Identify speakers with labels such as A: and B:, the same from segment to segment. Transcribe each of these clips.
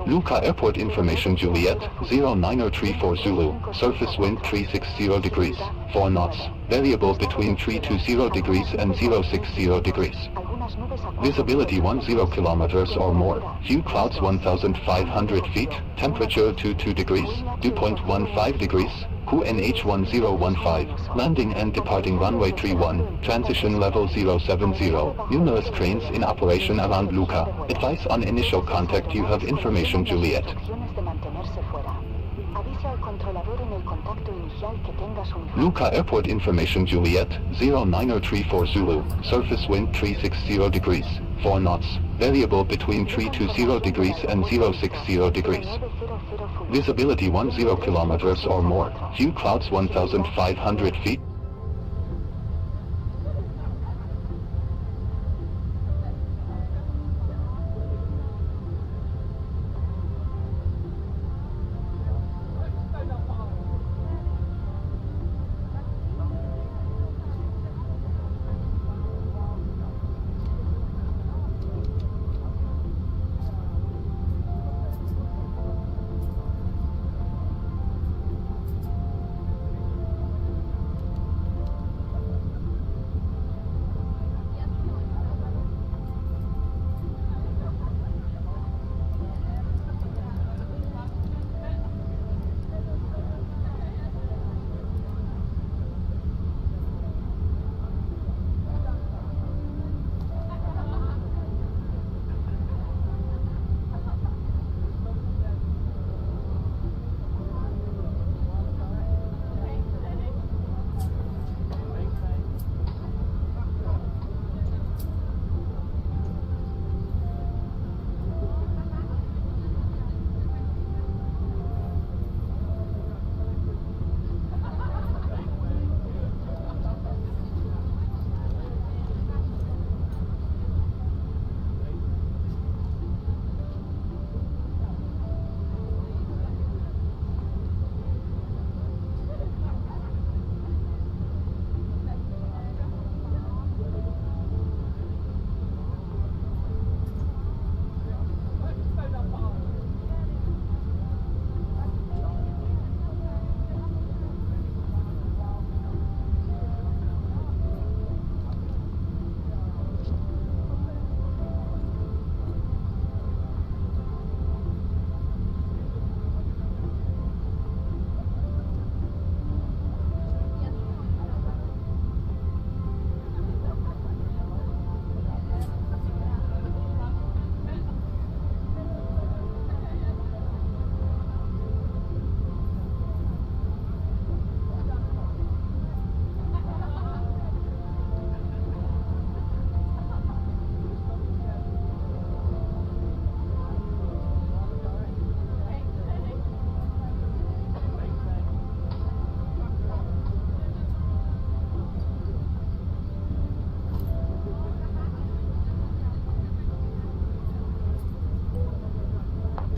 A: Luca Airport Information Juliet, 09034 Zulu, surface wind 360 degrees, 4 knots, variable between 320 degrees and 060 degrees. Visibility 10 kilometers or more, few clouds 1,500 feet, temperature 22 degrees, dew point 15 degrees, QNH 1015, landing and departing runway 31, transition level 070, numerous cranes in operation around Luca, advice on initial contact you have information Juliet. Luca Airport Information Juliet, 09034 Zulu, surface wind 360 degrees, 4 knots, variable between 320 degrees and 060 degrees. Visibility 10 kilometers or more, few clouds 1,500 feet.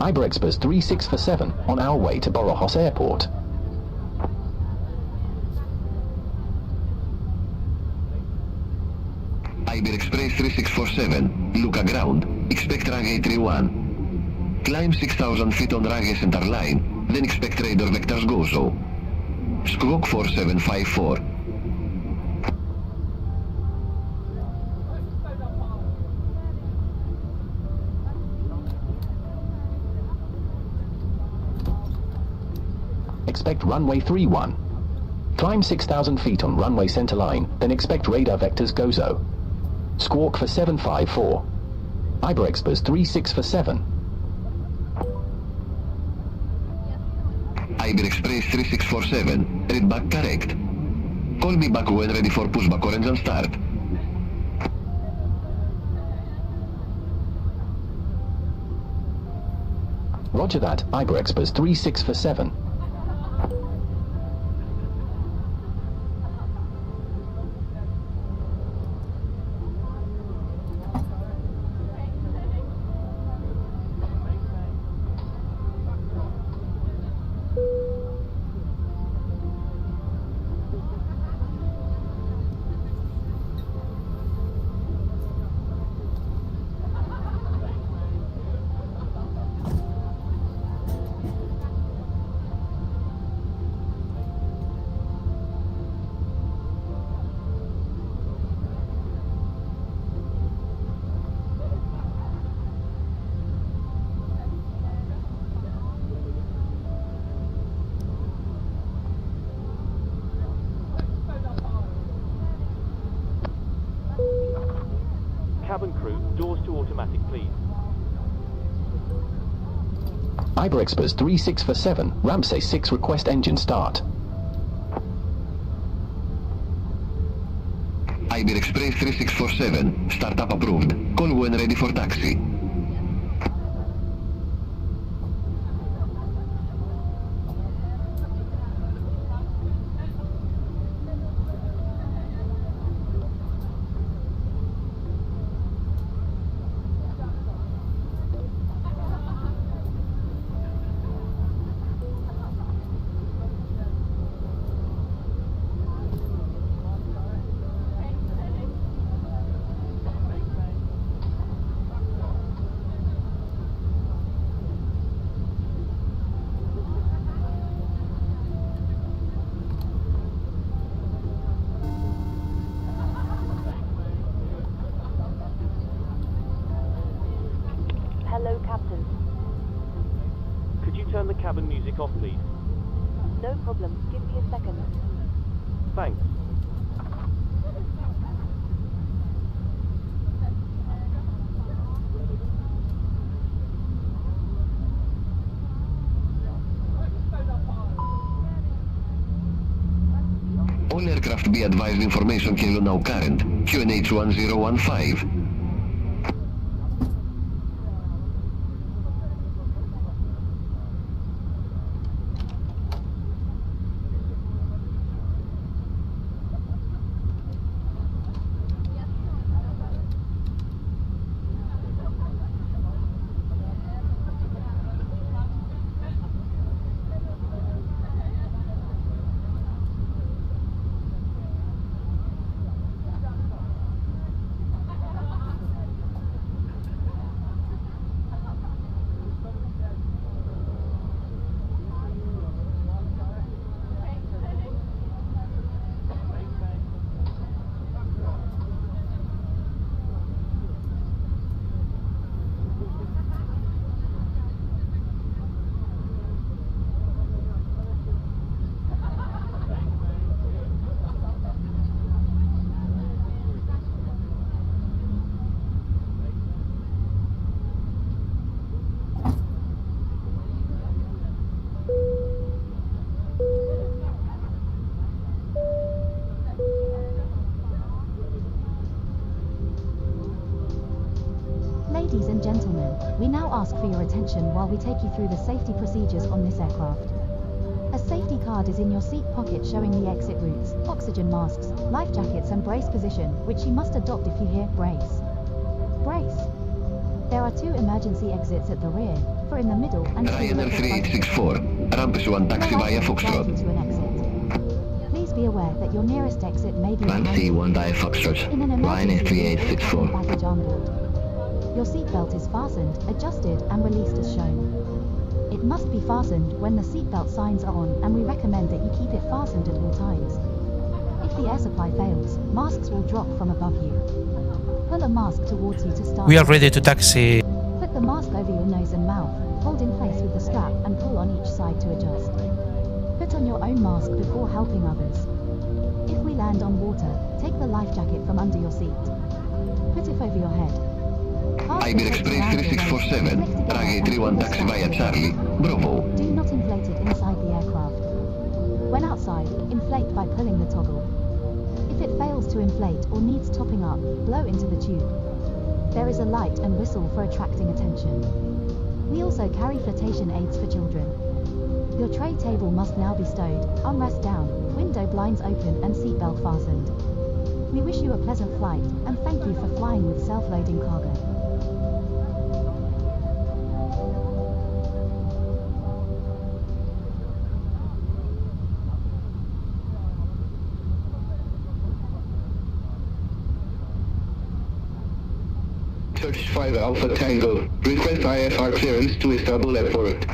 B: Iberia Express 3647 on our way to Barajas Airport.
C: Iberia Express 3647, Luca ground, expect runway 31. Climb 6,000 feet on runway center line, then expect radar vectors go-so. Squawk 4754.
B: Expect runway 31. Climb 6,000 feet on runway center line, then expect radar vectors GOZO. Squawk for 754. Iberia Express 3647.
C: Iberia Express 3647, read back correct. Call me back when ready for pushback orange and start.
B: Roger that, Iberia Express 3647.
D: cabin crew, doors to automatic, please.
B: Iberia Express 3647, Ramsay 6 request engine start.
C: Iberia Express 3647, startup approved. Call when ready for taxi.
E: Hello, Captain.
D: Could you turn the cabin music off, please?
E: No problem. Give me a second.
D: Thanks.
C: All aircraft be advised information kilo now current. QNH 1015.
F: Ladies and gentlemen, we now ask for your attention while we take you through the safety procedures on this aircraft. A safety card is in your seat pocket showing the exit routes, oxygen masks, life jackets and brace position, which you must adopt if you hear brace. Brace. There are 2 emergency exits at the rear, 4 in the middle and 2
C: Ryanair
F: at the front.
C: 3864, Rampes 1 taxi via Foxtrot.
F: To an exit. Please be aware that your nearest exit may be
C: Ramsey 1 die Foxtrot,
F: in an
C: Ryanair
F: emergency
C: 3864.
F: baggage on board. Your seatbelt is fastened, adjusted and released as shown. It must be fastened when the seatbelt signs are on, and we recommend that you keep it fastened at all times. If the air supply fails, masks will drop from above you. Pull a mask towards you to start.
G: We are ready to taxi.
F: Put the mask over your nose and mouth, hold in place with the strap and pull on each side to adjust. Put on your own mask before helping others. If we land on water, take the life jacket from under your seat. Put it over your head.
C: Iberia Express 3647, Ragay 31 taxi via Charlie, Bravo.
F: Do not inflate it inside the aircraft. When outside, inflate by pulling the toggle. If it fails to inflate or needs topping up, blow into the tube. There is a light and whistle for attracting attention. We also carry flotation aids for children. Your tray table must now be stowed, armrest down, window blinds open and seatbelt fastened. We wish you a pleasant flight, and thank you for flying with self-loading cargo.
A: Turkish 5 Alpha Tango, request IFR clearance to Istanbul Airport.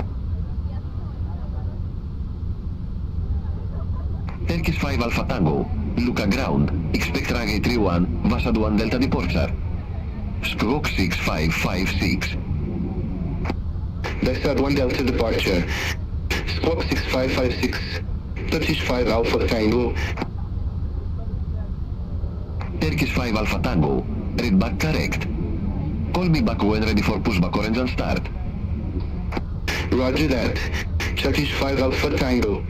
C: Turkish 5 Alpha Tango, Luca ground, expect Ragay 31, Vasad 1 Delta departure. Squawk 6556.
A: Vasad 1 Delta departure. Squawk 6556. Turkish 5 Alpha Tango.
C: Turkish 5 Alpha Tango, read back correct. Call me back when ready for pushback or engine start.
A: Roger that. Turkish 5 Alpha Tango.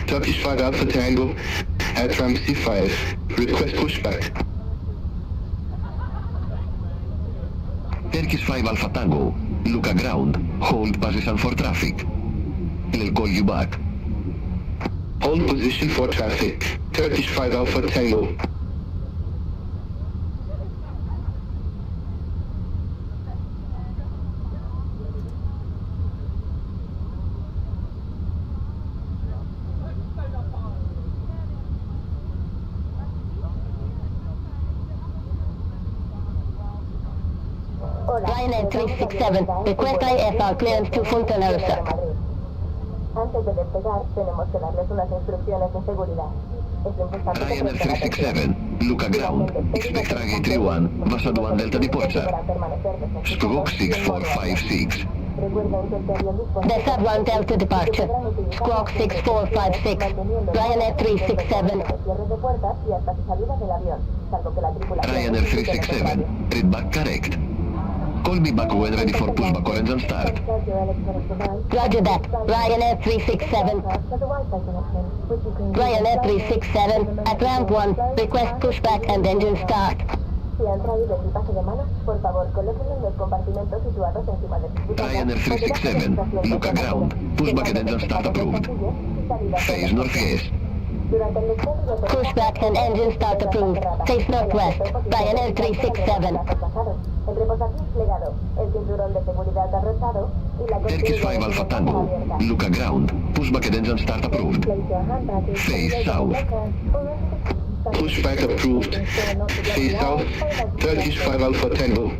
A: Turkish 5 Alpha Tango at ramp C5. Request pushback.
C: Turkish 5 Alpha Tango. Look at ground. Hold position for traffic. We'll call you back.
A: Hold position for traffic. Turkish 5 Alpha Tango.
G: Ryanair 367, request IFR clearance to Fontanarsa.
E: Antes de despegar, tenemos que darles unas instrucciones de seguridad. Es importante que
C: Ryanair
E: presten
C: 367, look at ground. Expect runway 31, Vasa 1 Delta departure. Squawk 6456.
E: Recuerden que el avión dispone
G: Vasa 1 Delta departure. Squawk 6456. Ryanair 367.
E: cierre de puertas y hasta su salida del avión, salvo que la tripulación...
C: Ryanair 367, read back correct. Call me back when ready for pushback or engine start.
G: Roger that. Ryanair 367. Ryanair 367 at ramp 1. Request pushback and engine start.
E: Si han traído equipaje de mano, por favor, colóquenlo en los compartimentos situados encima de sus butacas.
C: Ryanair 367, look at ground. Pushback and engine start approved. Face northeast.
E: Durante el despegue de
G: Pushback and engine start approved. Face northwest. Ryanair 367.
E: el reposapiés plegado, el cinturón de seguridad abrochado y la
C: Turkish 5 Alpha Tango, look at ground. Pushback and engine start approved. Face south.
A: Pushback approved. Face south. Turkish 5 Alpha Tango.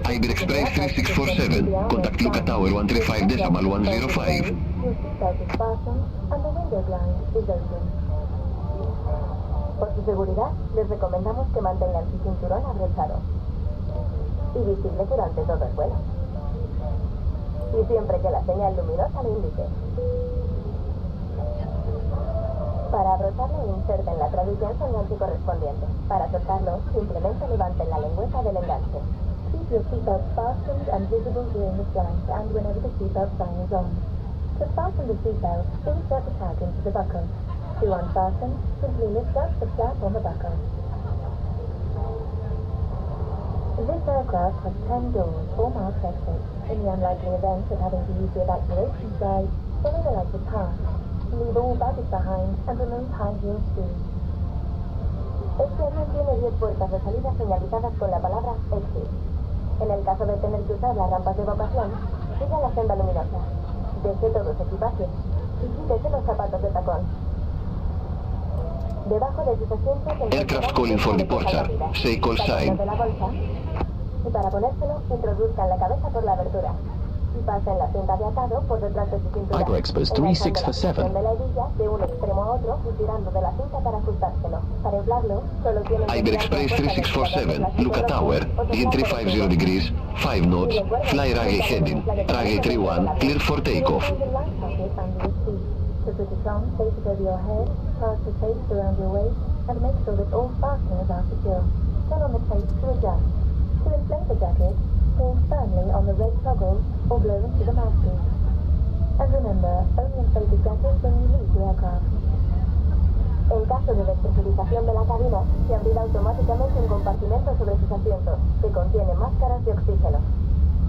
C: Iberia Express 3647, contact Luca Tower 135.105.
E: Por su seguridad, les recomendamos que mantengan su cinturón abrochado y visible durante todo el vuelo. Y siempre que la señal luminosa lo indique. Para abrocharlo, inserten la tradición enganche correspondiente. Para soltarlo, simplemente levanten la lengüeta del enganche. Keep your seatbelt fastened and visible during the flight and whenever the seatbelt sign is on. To fasten the seatbelt, insert the tag into the buckle. To unfasten, simply lift up the flap on the buckle. This aircraft has 10 doors, 4 Mach exits. In the unlikely event of having to use the evacuation slide, follow the lighted path. Leave all baggage behind and remove high heel shoes. Este avión tiene 10 puertas de salida señalizadas con la palabra exit. En el caso de tener que usar las rampas de evacuación, siga la senda luminosa. Deje todo su equipaje y quítese los zapatos de tacón. Debajo de sus asientos...
C: Aircraft calling for departure. Say call sign.
E: De la bolsa, y para ponérselo, introduzcan la cabeza por la abertura. Y pasen la cinta de atado por detrás de su cintura.
B: Iberia Express 3647.
E: De la hebilla de un extremo a otro y tirando de la cinta para ajustárselo. Para inflarlo, solo tienen que...
C: Iberia Express 3647, look at tower, entry 50 degrees, 5 knots, fly runway heading, runway 31, clear for takeoff.
E: To put it on, place it over your head, pass the tapes around your waist, and make sure that all fasteners are secure. Turn on the tapes to adjust. To inflate the jacket, pull firmly on the red toggle or blow into the mouthpiece. And remember, only inflate the jacket when you leave the aircraft. En caso de despresurización de la cabina, se abrirá automáticamente un compartimento sobre sus asientos, que contiene máscaras de oxígeno.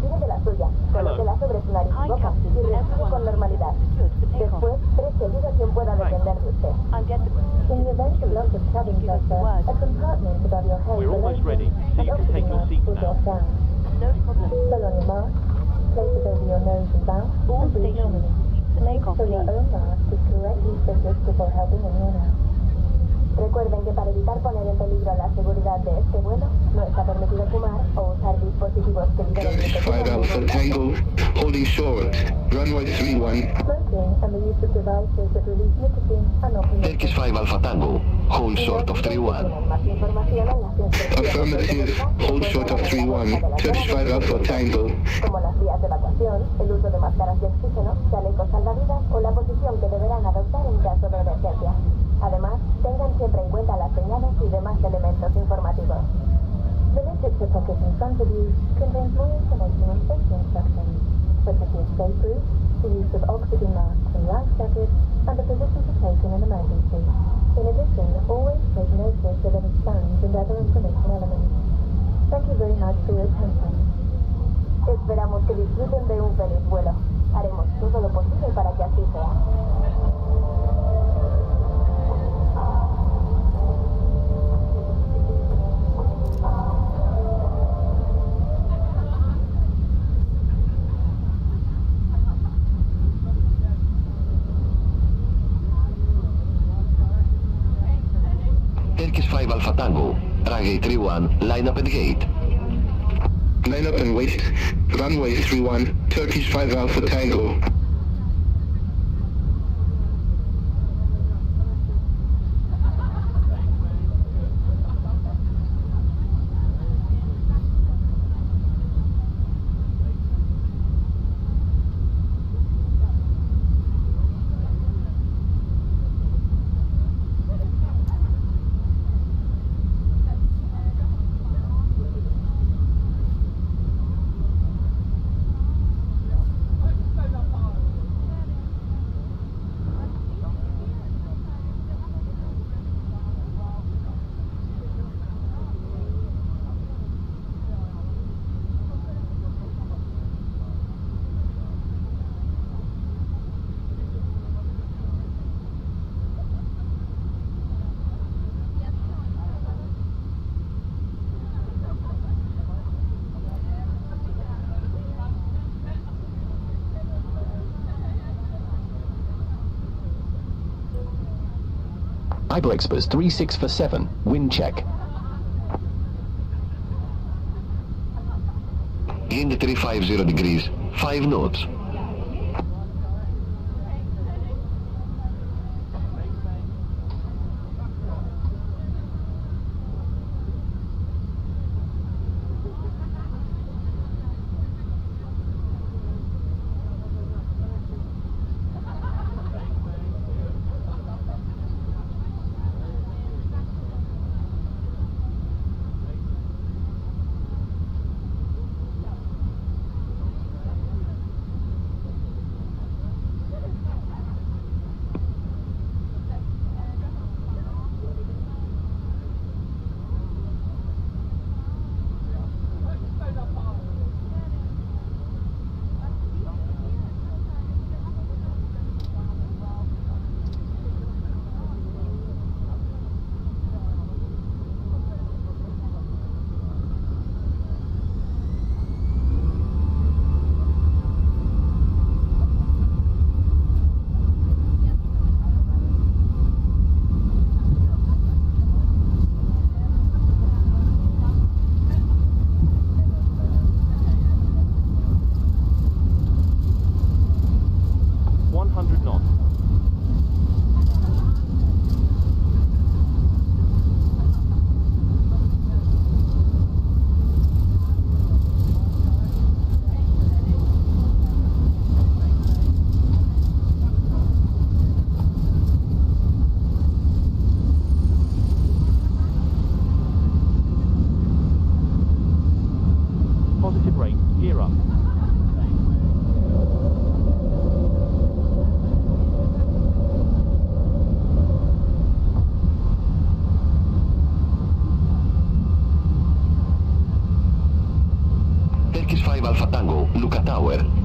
E: Tire de la suya, colóquela sobre su nariz y boca y respire con normalidad. Después, preste ayuda a quien pueda depender de usted. In the event of loss of cabin pressure, a compartment above your head
D: We're almost ready, so you can take your seat
E: will drop
D: now.
E: down. Pull on your mask, place it over your nose and mouth, and breathe normally. Make sure your own mask is correctly fitted before helping anyone else. Recuerden que para evitar poner en peligro la seguridad de este vuelo, no está permitido fumar o usar dispositivos que liberen
A: Turkish 5 Alpha Tango, holding short. Runway 31.
E: Smoking and the use of devices that release nicotine are not permitted.
C: Turkish 5 Alpha Tango, hold short of 31.
E: Más información en las instrucciones.
A: Affirmative, hold short of 31. Turkish 5 Alpha Tango.
E: Como las vías de evacuación, el uso de máscaras de oxígeno, chalecos salvavidas o la posición que deberán adoptar en caso de emergencia. Además, tengan siempre en cuenta las señales y demás elementos informativos. The list picture pocket in front of you contains more information on safety instructions, such as the escape route, the use of oxygen masks and life jackets, and the position to take in an emergency. In addition, always take notice of any signs and other information elements. Thank you very much for your attention. Esperamos que disfruten de un feliz vuelo. Haremos todo lo posible para que así sea.
C: Turkish 5 Alpha Tango, runway 31, line up at gate.
H: Line up and wait. Runway 31, Turkish 5 Alpha Tango.
B: Iberia Express 3647, wind check.
C: Wind 350 degrees, 5 knots.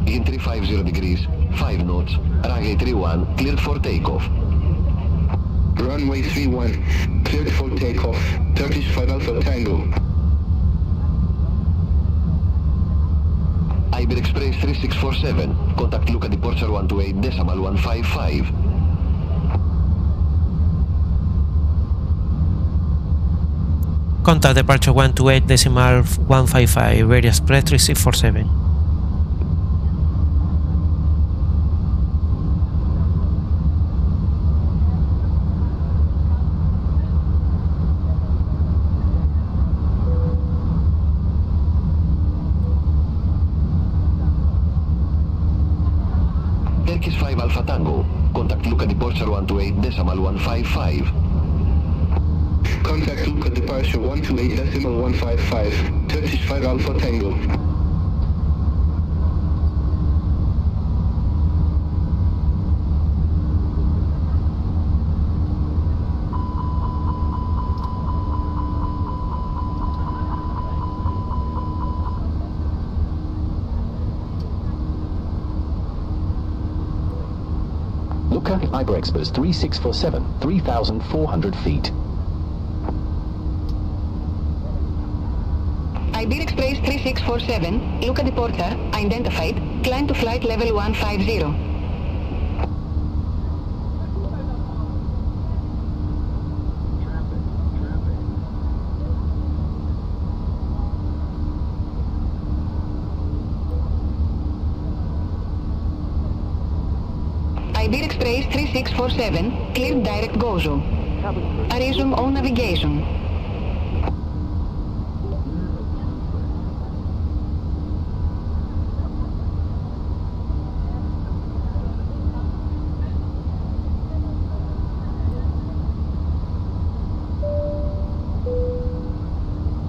C: in 350 degrees, 5 knots, runway 31, cleared for takeoff.
H: Runway 31, cleared for takeoff, Turkish 5 Alpha Tango.
C: Iberia Express 3647, contact Luca departure 128.155.
I: Contact departure 128.155, Iberia Express 3647.
C: Turkish 5 Alpha Tango, contact Contact Luca Departure 128.155.
H: Contact Luca Departure 128.155. Turkish 5 Alpha Tango.
B: Luca Iberia Express 3647, 3,400 feet.
G: Iberia Express 3647, Luca Departure, identified, climb to flight level 150. Iberia Express 3647, cleared direct Gozo. Resume all navigation.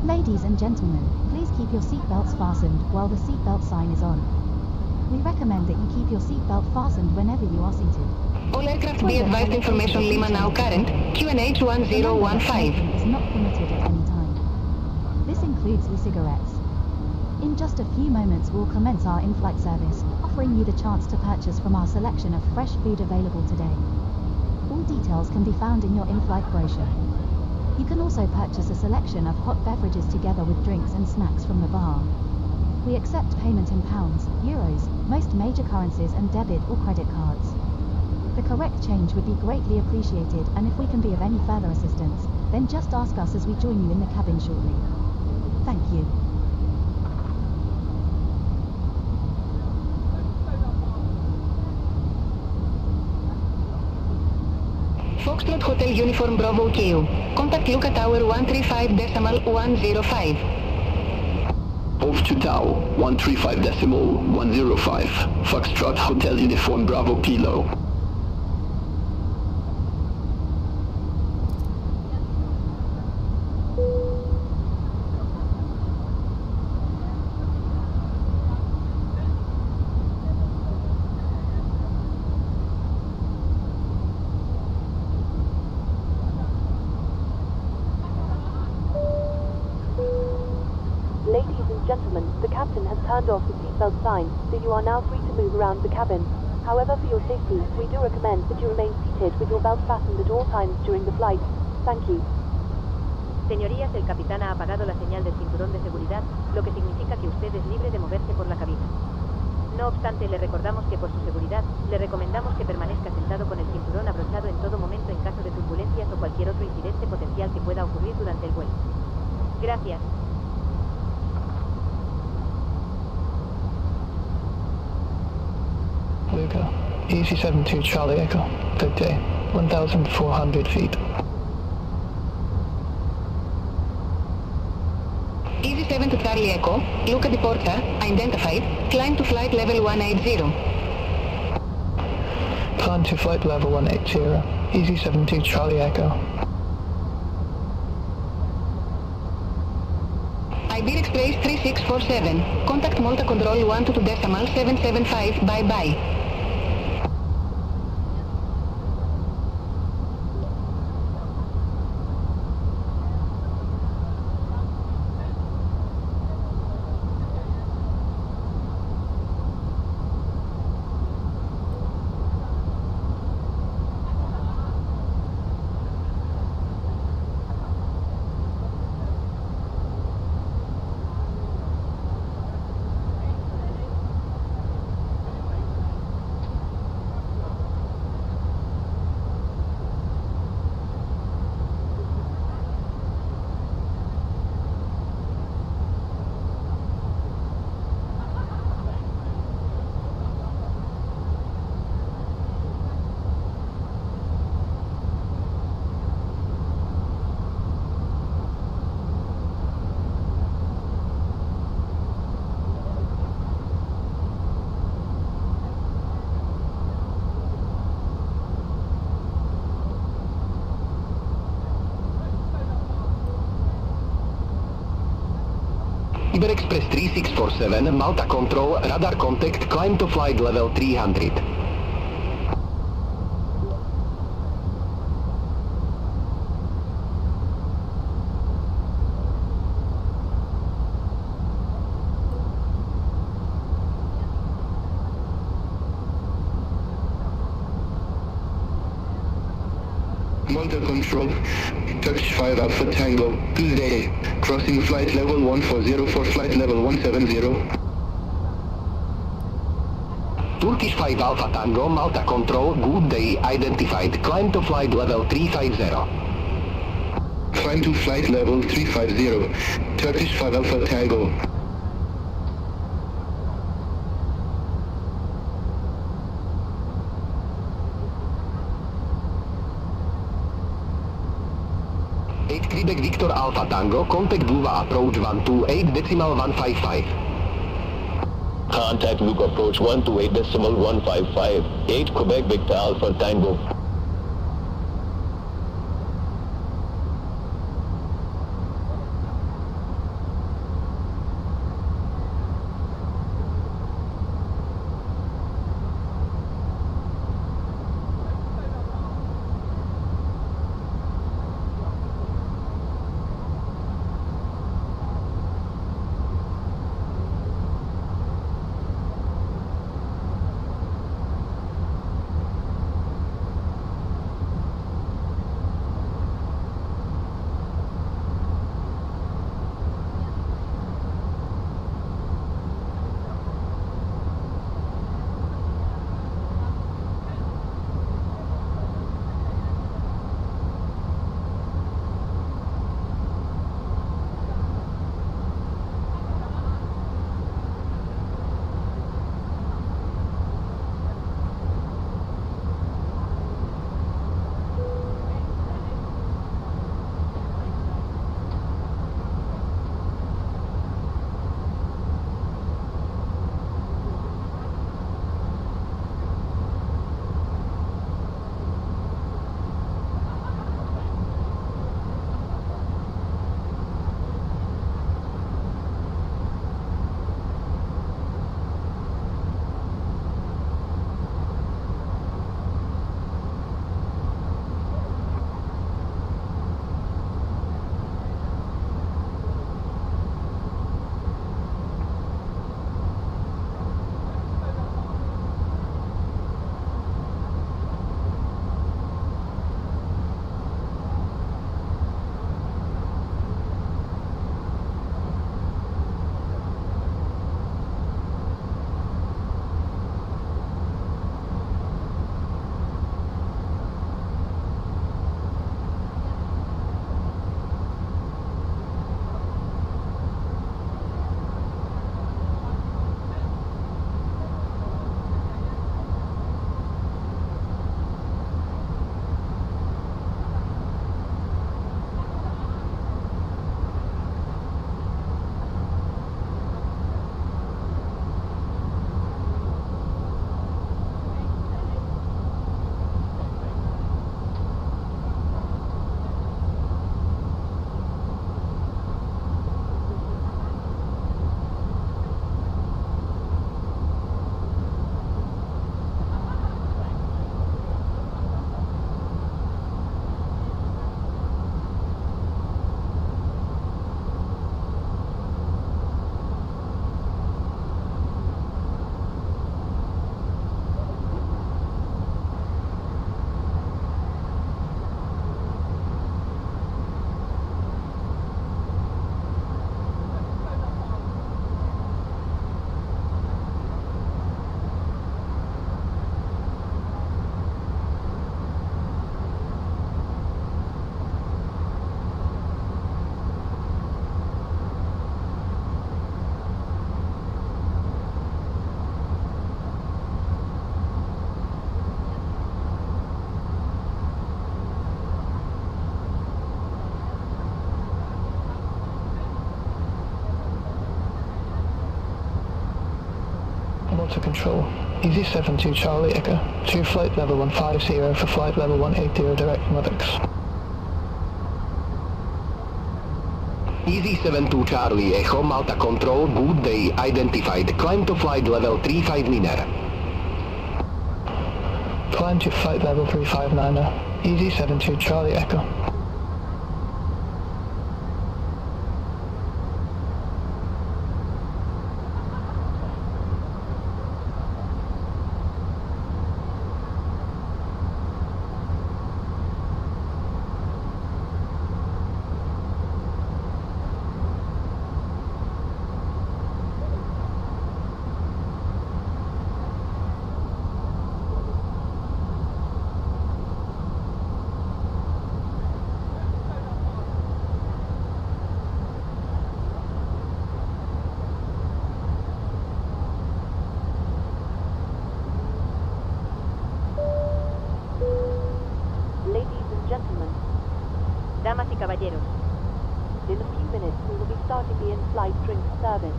F: Ladies and gentlemen, please keep your seatbelts fastened while the seatbelt sign is on. We recommend that you keep your seatbelt fastened whenever you are seated.
G: All aircraft be advised information Lima now current, QNH 1015.
F: Is not permitted at any time. This includes e-cigarettes. In just a few moments we'll commence our in-flight service, offering you the chance to purchase from our selection of fresh food available today. All details can be found in your in-flight brochure. You can also purchase a selection of hot beverages together with drinks and snacks from the bar. We accept payment in pounds, euros, most major currencies and debit or credit cards. The correct change would be greatly appreciated, and if we can be of any further assistance, then just ask us as we join you in the cabin shortly. Thank you.
G: Foxtrot Hotel Uniform Bravo Q. Contact Luca Tower 135.105.
J: Off to Tau 135.105. Foxtrot Hotel Uniform Bravo Kilo.
K: Gentlemen, the captain has turned off the seatbelt sign, so you are now free to move around the cabin. However, for your safety, we do recommend that you remain seated with your belt fastened at all times during the flight. Thank you.
L: Señorías, el capitán ha apagado la señal del cinturón de seguridad, lo que significa que usted es libre de moverse por la cabina. No obstante, le recordamos que por su seguridad, le recomendamos que permanezca sentado con el cinturón abrochado en todo momento en caso de turbulencias o cualquier otro incidente potencial que pueda ocurrir durante el vuelo. Gracias.
M: Luca, Easy 72 Charlie Echo, good day, 1,400 feet.
G: Easy 7 to Charlie Echo, Luca Departure, identified, climb to flight level 180.
M: Climb to flight level 180, Easy 72 Charlie Echo.
G: Iberia Express 3647, contact Malta Control 122.775, bye-bye.
B: Iberia Express 3647, Malta Control, radar contact, climb to flight level 300.
H: Malta Control, Turkish 5 Alpha Tango, Tuesday, crossing flight level 140 for flight level 170.
B: Turkish 5 Alpha Tango, Malta Control, good day, identified, climb to flight level 350.
H: Climb to flight level 350, Turkish 5 Alpha Tango.
B: Quebec Victor Alpha Tango, contact Buva approach 128.155.
N: Contact Luke approach 128.155. 8 Quebec Victor Alpha Tango.
M: Malta Control, Easy 72 Charlie Echo, to flight level 150 for flight level 180 direct from Maddox.
O: Easy 72 Charlie Echo Malta Control, good day, identified. Climb to flight level 359er.
M: Climb to flight level 359er. Easy 72 Charlie Echo.
L: Damas y caballeros.
K: In a few minutes we will be starting the in-flight drinks service.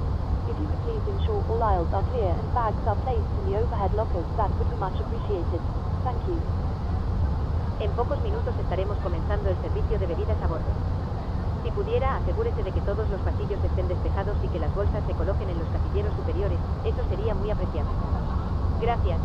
K: If you could please ensure all aisles are clear and bags are placed in the overhead lockers, that would be much appreciated. Thank you.
L: En pocos minutos estaremos comenzando el servicio de bebidas a bordo. Si pudiera, asegúrese de que todos los pasillos estén despejados y que las bolsas se coloquen en los casilleros superiores. Eso sería muy apreciado. Gracias.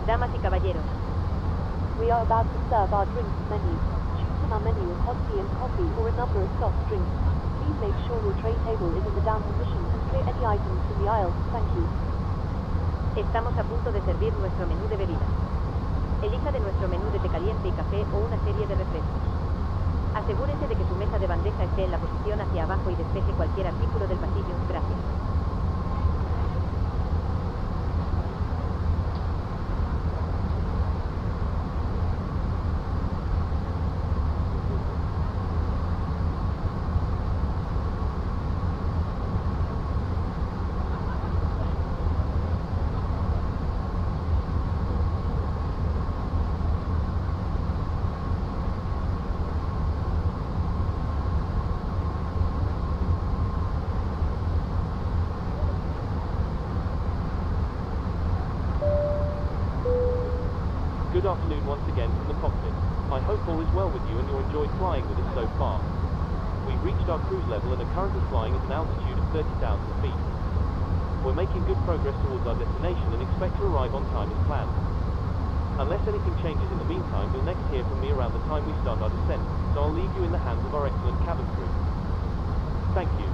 L: Damas y caballeros.
K: We are about to serve our drinks menu. Choose from our menu of hot tea and coffee or a number of soft drinks. Please make sure your tray table is in the down position and clear any items from the aisle. Thank you.
L: Estamos a punto de servir nuestro menú de bebidas. Elija de nuestro menú de té caliente y café o una serie de refrescos. Asegúrese de que su mesa de bandeja esté en la posición hacia abajo y despeje cualquier artículo del pasillo. Gracias.
D: Good afternoon once again from the cockpit. I hope all is well with you and you enjoyed flying with us so far. We've reached our cruise level and are currently flying at an altitude of 30,000 feet. We're making good progress towards our destination and expect to arrive on time as planned. Unless anything changes in the meantime, you'll next hear from me around the time we start our descent, so I'll leave you in the hands of our excellent cabin crew. Thank you.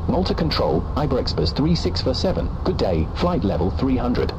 B: Malta Control, Iberia Express 3647. Good day, flight level 300.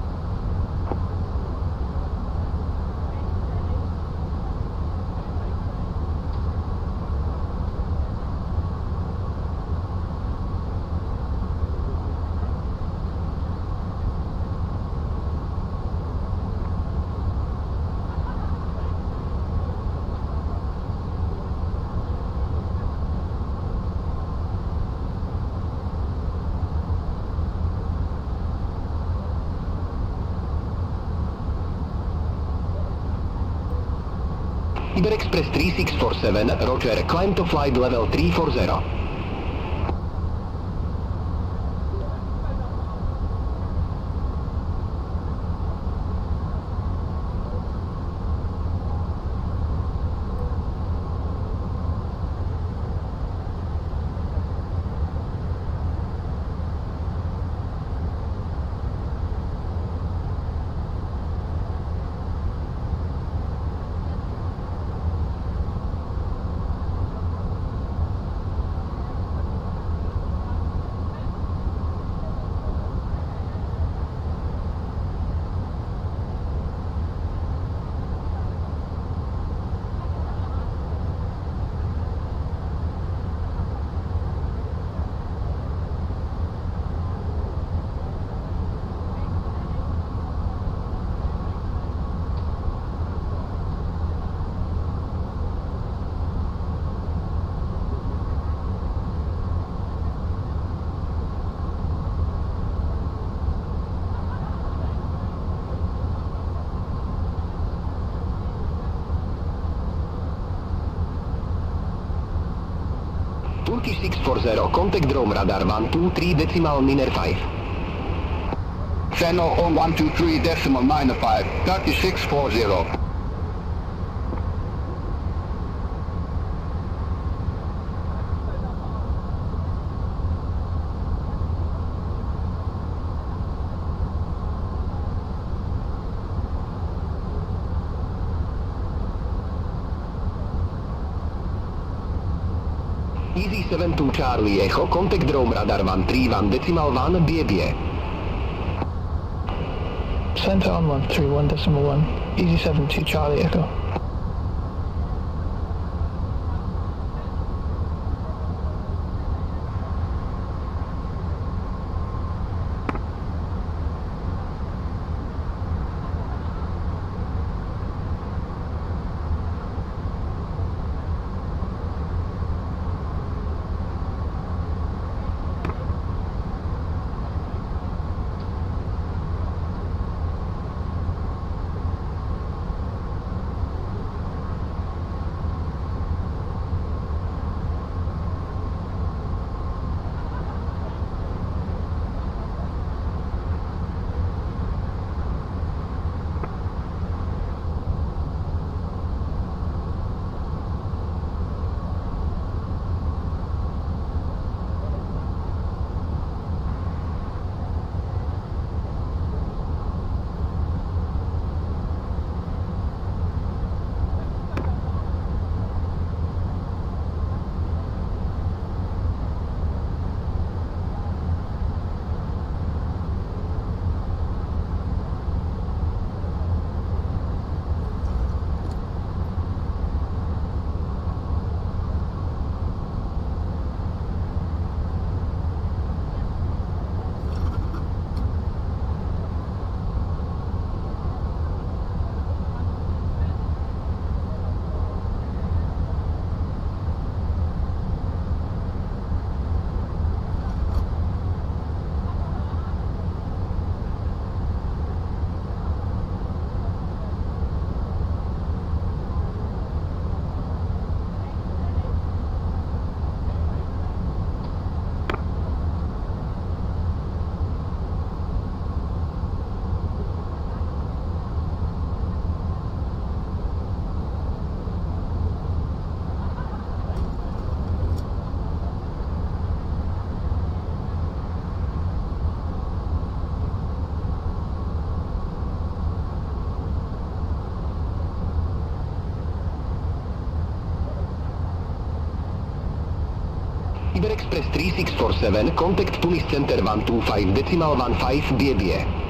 O: Iberia Express 3647, roger, climb to flight level 340. Turkish 640, contact drone radar 123.95.
A: Channel on 123.95, Turkish 640.
O: Easy 72 Charlie Echo, contact drone radar 131.1 BB.
M: Center on 131.1, Easy 72 Charlie Echo.
O: Iberia Express 3647, contact Police Center 125.15 BB.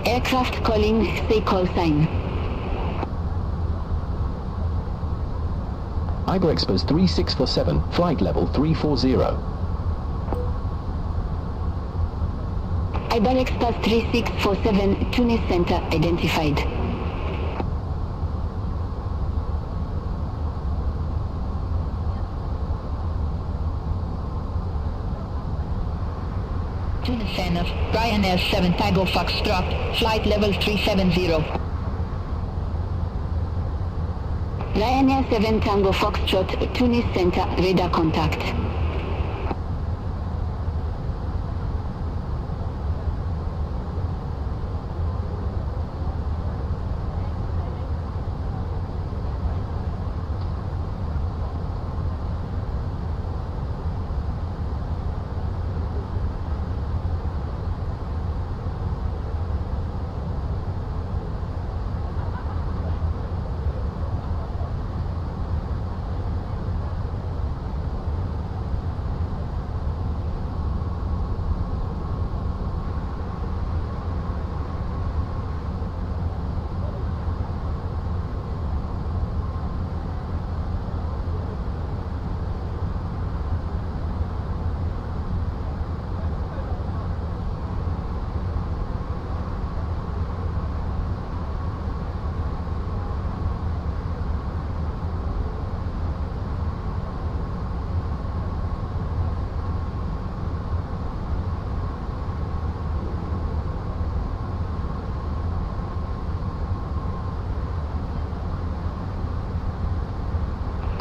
G: Aircraft calling, say call sign.
B: Iberia Express 3647, flight level 340.
G: Iberia Express 3647, Tunis Center identified.
P: Tunis Center, Ryanair 7 Tango Foxtrot, flight level 370.
G: Ryanair 7 Tango Foxtrot, Tunis Center, radar contact.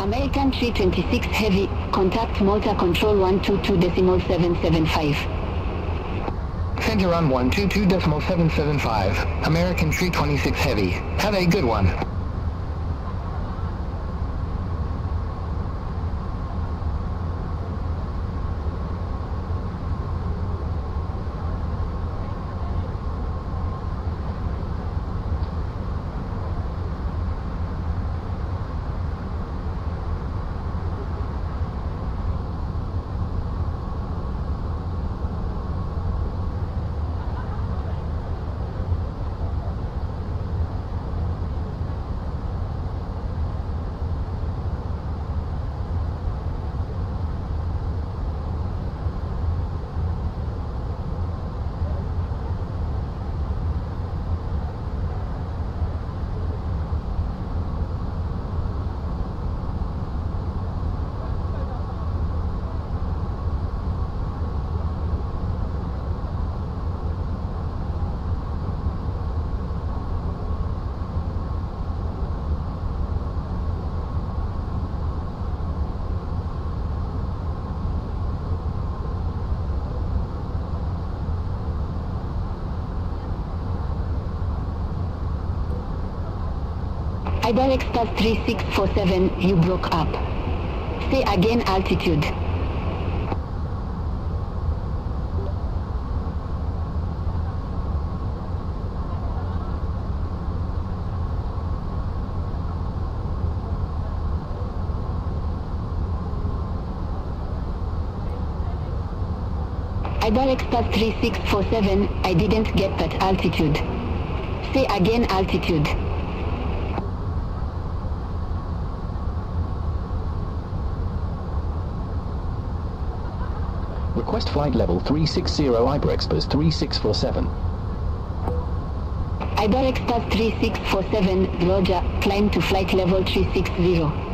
G: American 326 Heavy, contact Malta Control 122.775.
M: Center run 122.775. American 326 Heavy. Have a good one.
G: Iberia Express 3647, you broke up. Say again altitude. Iberia Express 3647, I didn't get that altitude. Say again altitude.
B: Request flight level 360 Iberia Express 3647.
G: Iberia Express 3647, Roger, climb to flight level 360.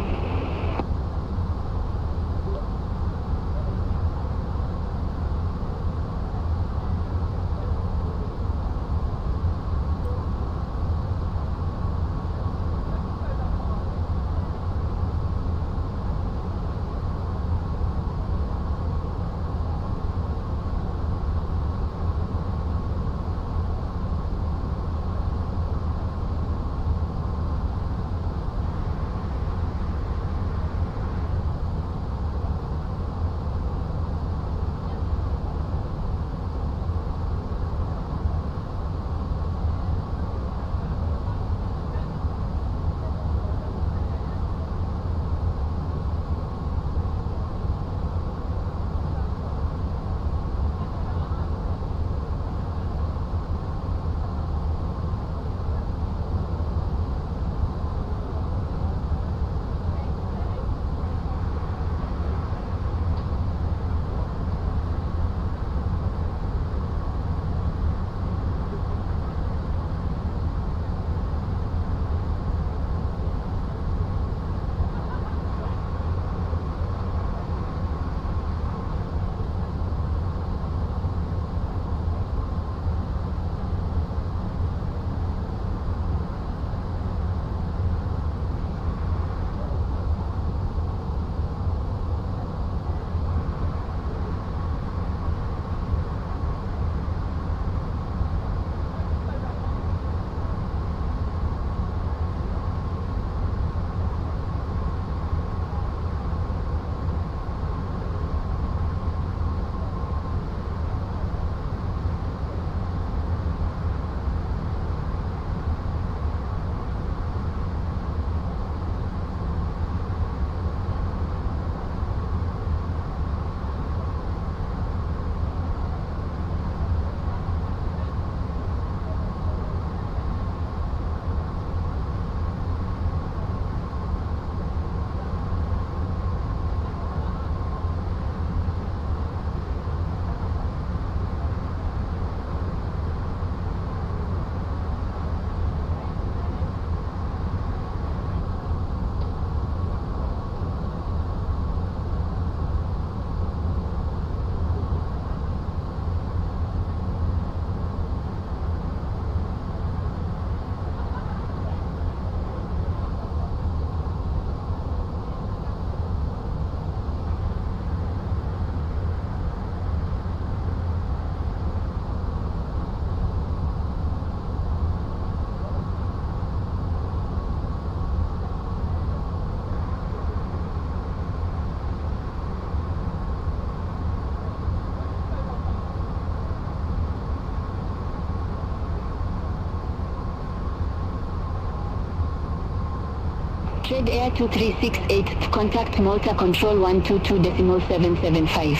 G: Trade Air 2368, contact Malta Control 122.775.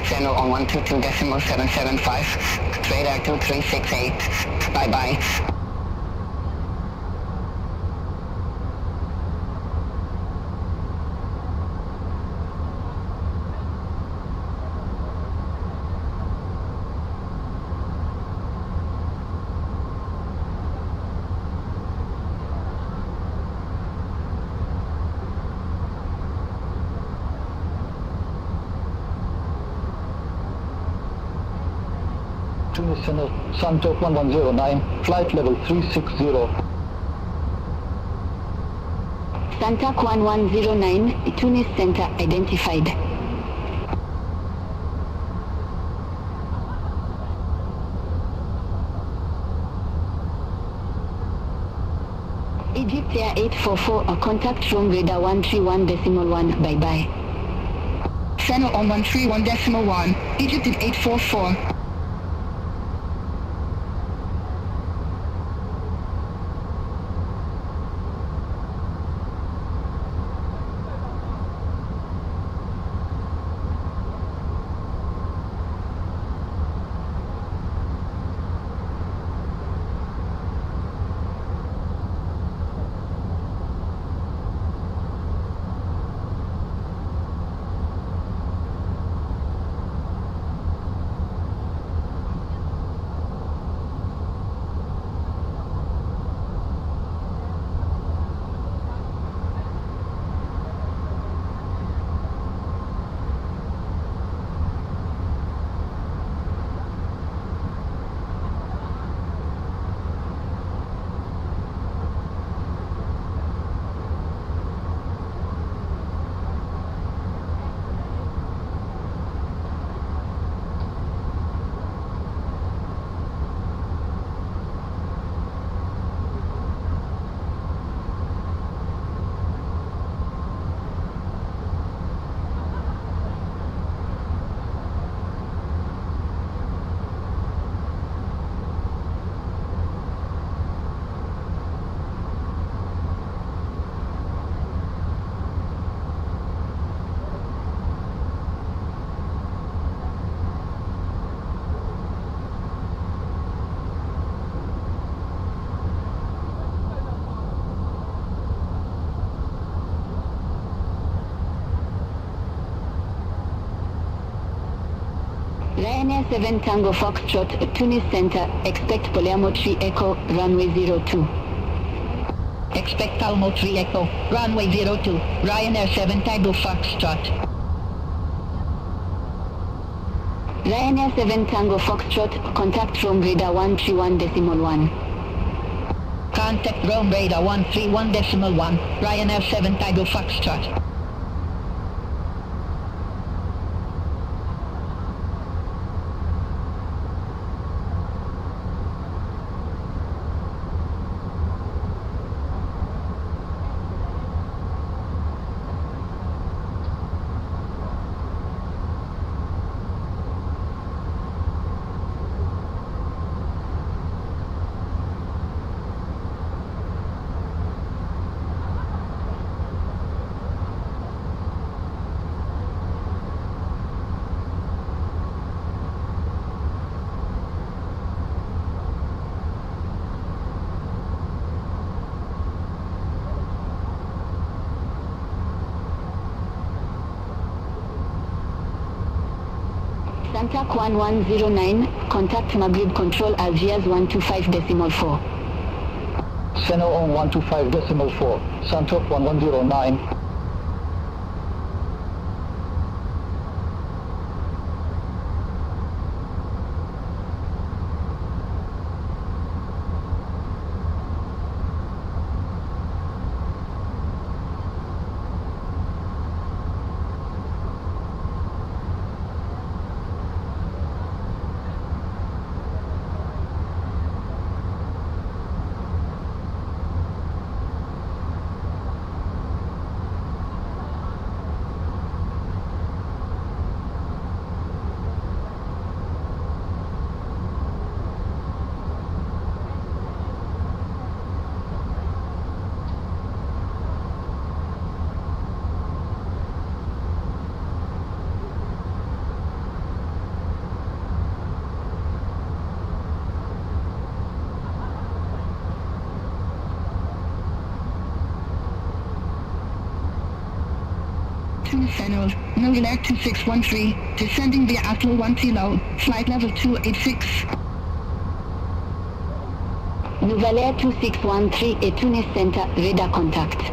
Q: Channel on 122.775, Trade Air 2368, bye-bye.
M: Tunis Center, Santo 1109, flight level 360.
G: Santa 1109, Tunis Center identified. Egypt Air 844, contact room radar 131.1, bye-bye.
P: Channel on 131.1, Egypt 844.
G: Ryanair 7 Tango Foxtrot, Tunis Center, expect Palermo 3 Echo, runway 02.
P: Expect Palmo 3 Echo, runway 02, Ryanair 7 Tango Foxtrot.
G: Ryanair 7 Tango Foxtrot, contact Rome radar 131.1.
P: Contact Rome radar 131.1, Ryanair 7 Tango Foxtrot.
G: Santac 1109, contact Maghrib Control Algiers 125.4.
M: Seno on 125.4, Santac 1109.
P: Fenol, Novilac 2613, descending via Atl 1 Kilo, flight level 286.
G: Nouvelle 2613 et Tunis Center, radar contact.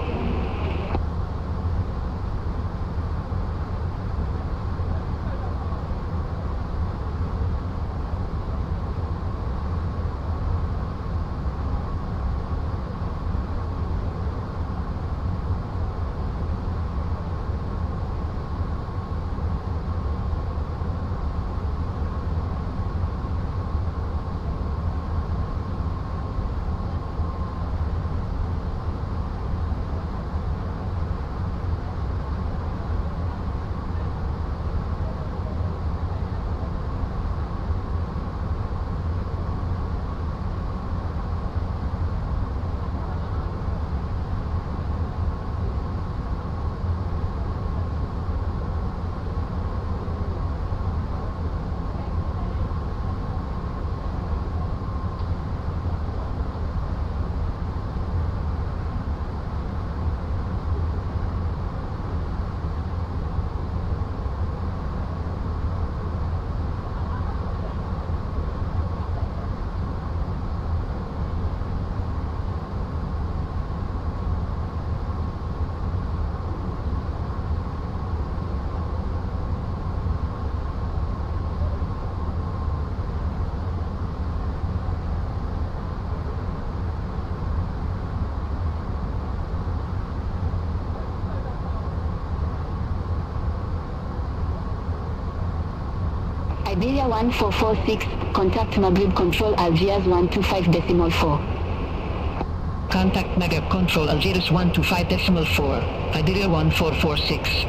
G: Iberia 1446, contact Maghrib Control Algiers 125.4.
P: Contact Maghrib Control Algiers 125.4, Iberia 1446.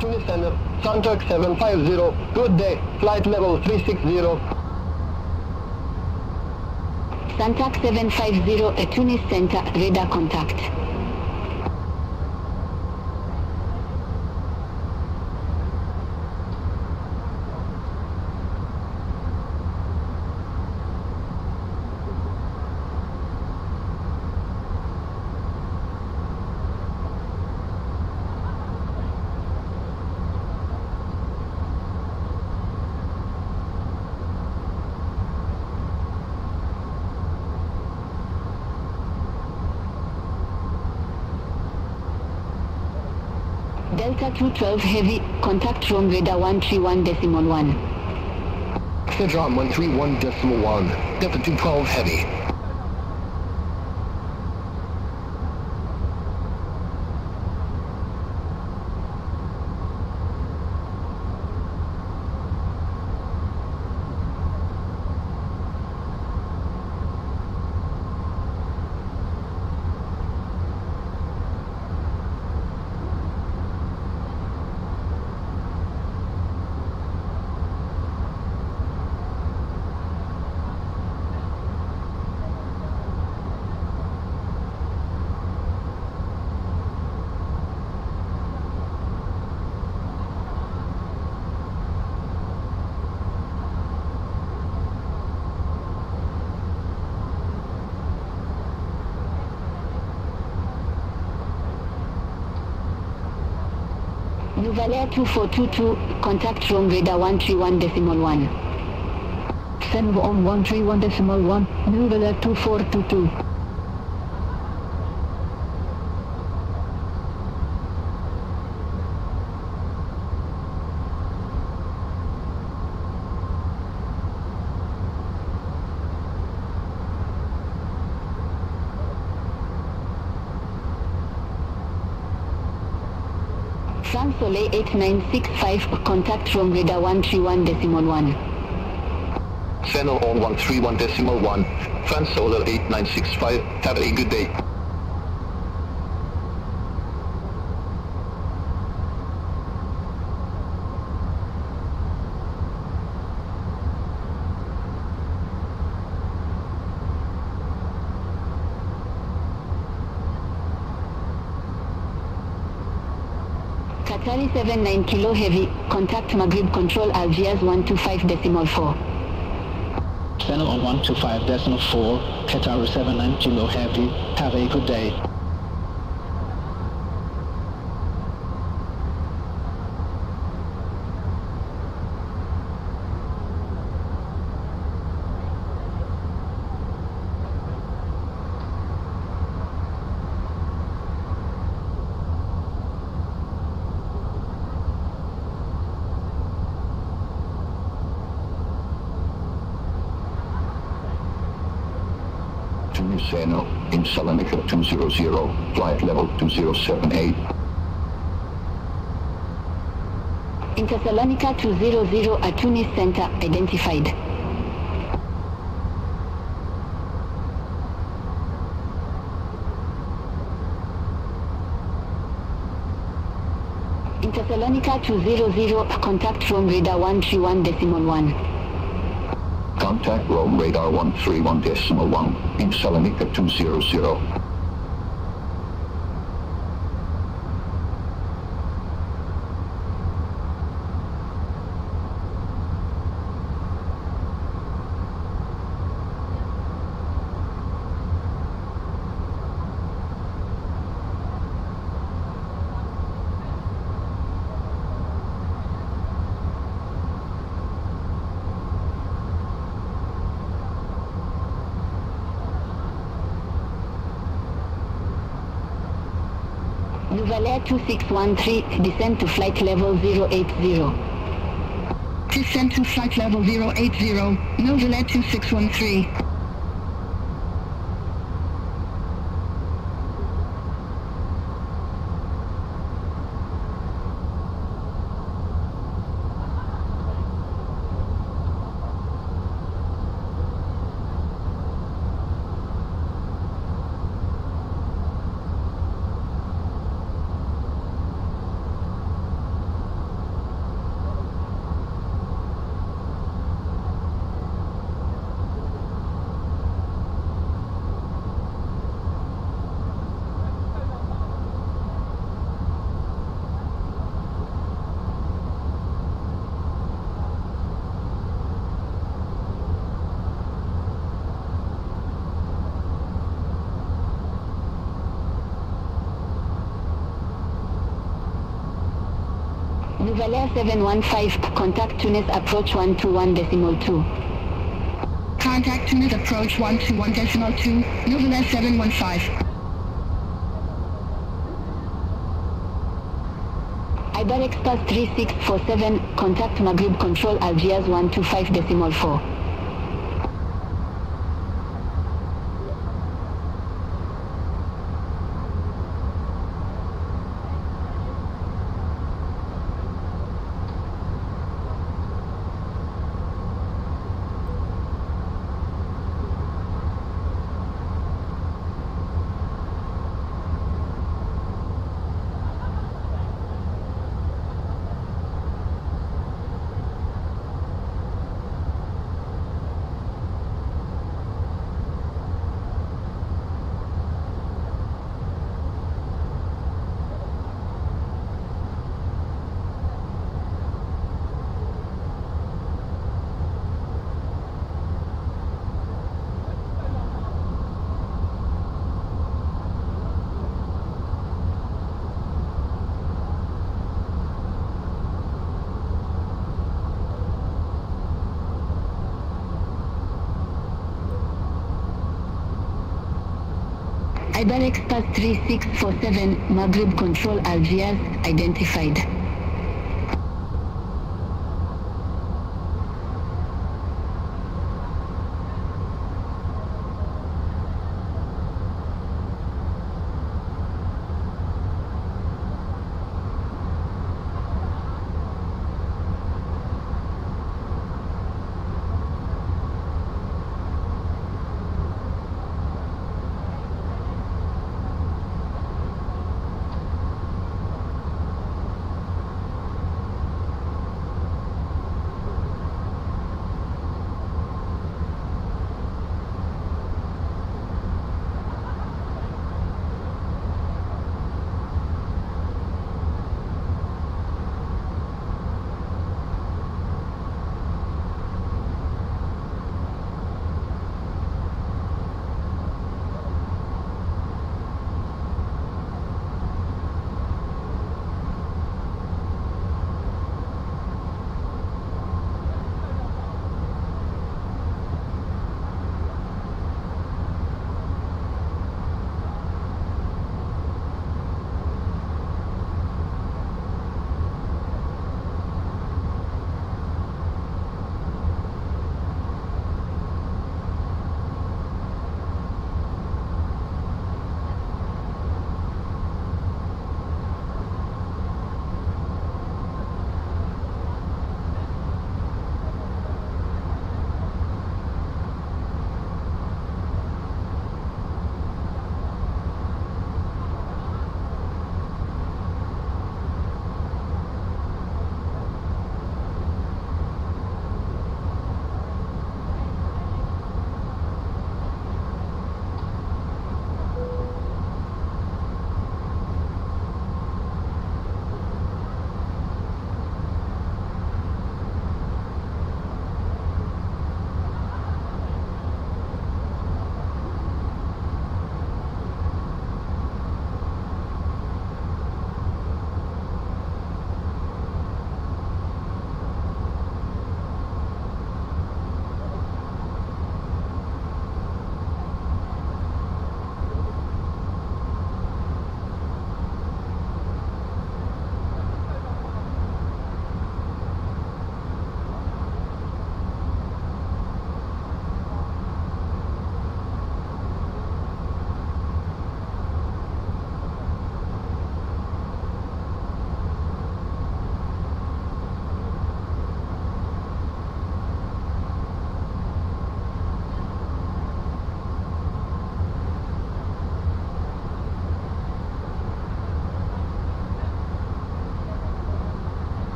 M: Tunis Center, Santac 750, good day, flight level 360.
G: Santac 750, Tunis Center, radar contact. Delta 212 Heavy, contact from radar 131.1.
O: Cedron 131.1, Delta 212 Heavy.
G: Nuvalea 2422, contact from radar 131.1.
M: Send on 131.1, Nuvalea 2422.
G: France Soleil 8965, contact from radar 131.1.
O: Channel on 131.1, France Solar 8965, have a good day.
G: Qatari 79 Kilo Heavy, contact Maghrib Control Algiers 125.4.
M: Channel on 125.4, Qatari 79 Kilo Heavy, have a good day.
C: Seno, in Salonika 200, flight level 2078.
G: In Thessalonica 200, a Tunis center identified. In Thessalonica 200, contact from radar 131.1.
C: Contact Rome radar 131.1 in Salonika 200.
G: Nuvalea 2613, descend to flight level 080.
P: Descend to flight level 080, Nuvalea 2613.
G: Nuvalea 715, contact Tunis approach 121.2.
P: Contact Tunis approach 121.2, Nuvalea 715.
G: Iberia Express 3647, contact Maghreb Control Algiers 125.4. Iberia Express 3647, Maghreb Control Algiers, identified.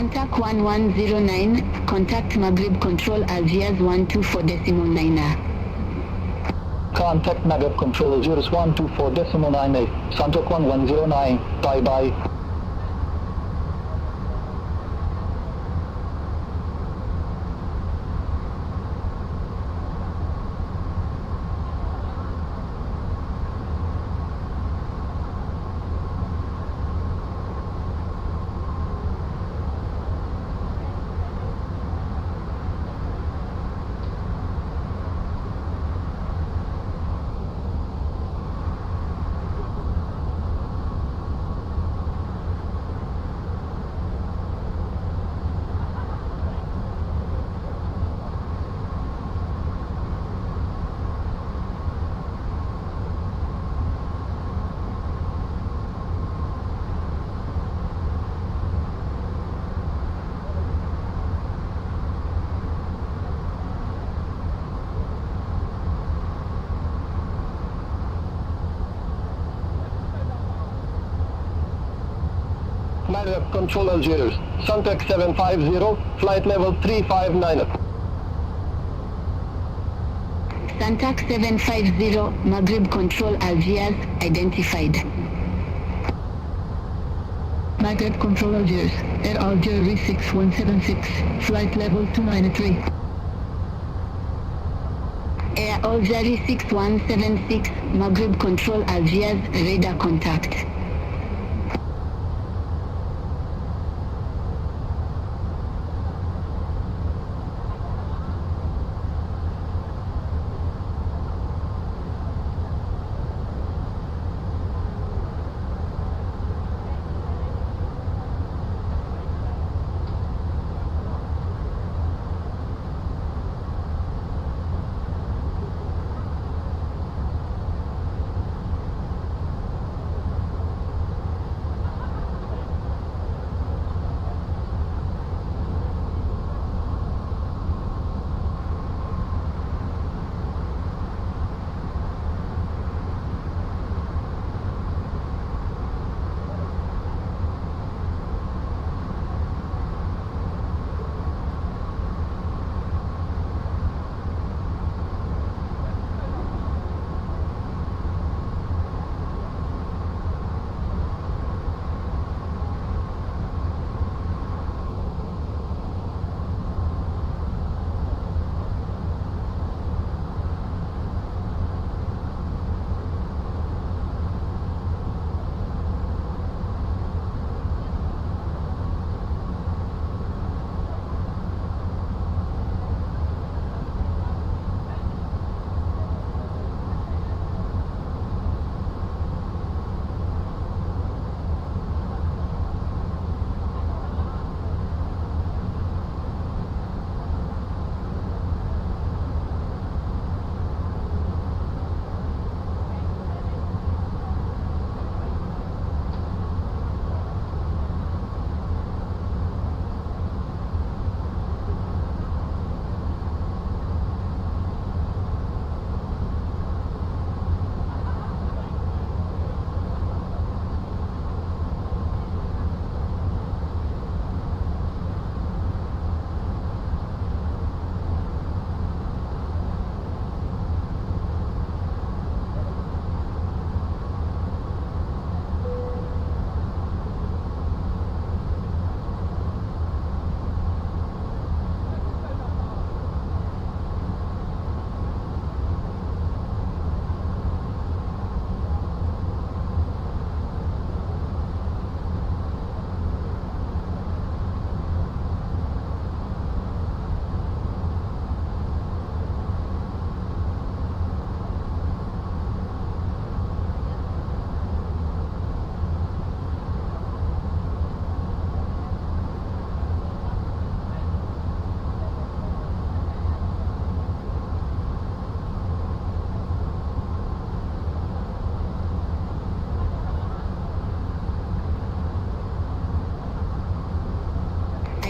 G: Santac 1109, contact Maghreb Control Algiers 124.9.
M: Contact Maghreb Control Algiers 124.9, Santac 1109, bye-bye.
N: Maghreb Control Algiers, Santac 750, flight level 359.
G: Santac 750, Maghreb Control Algiers, identified.
P: Maghreb Control Algiers, Air Algeria 6176, flight level 293.
G: Air Algeria 6176, Maghreb Control Algiers, radar contact.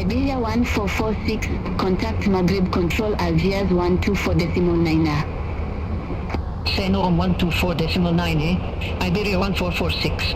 G: Iberia 1446, contact Maghreb Control Algiers 124.9.
P: Senor 124.9, Iberia 1446.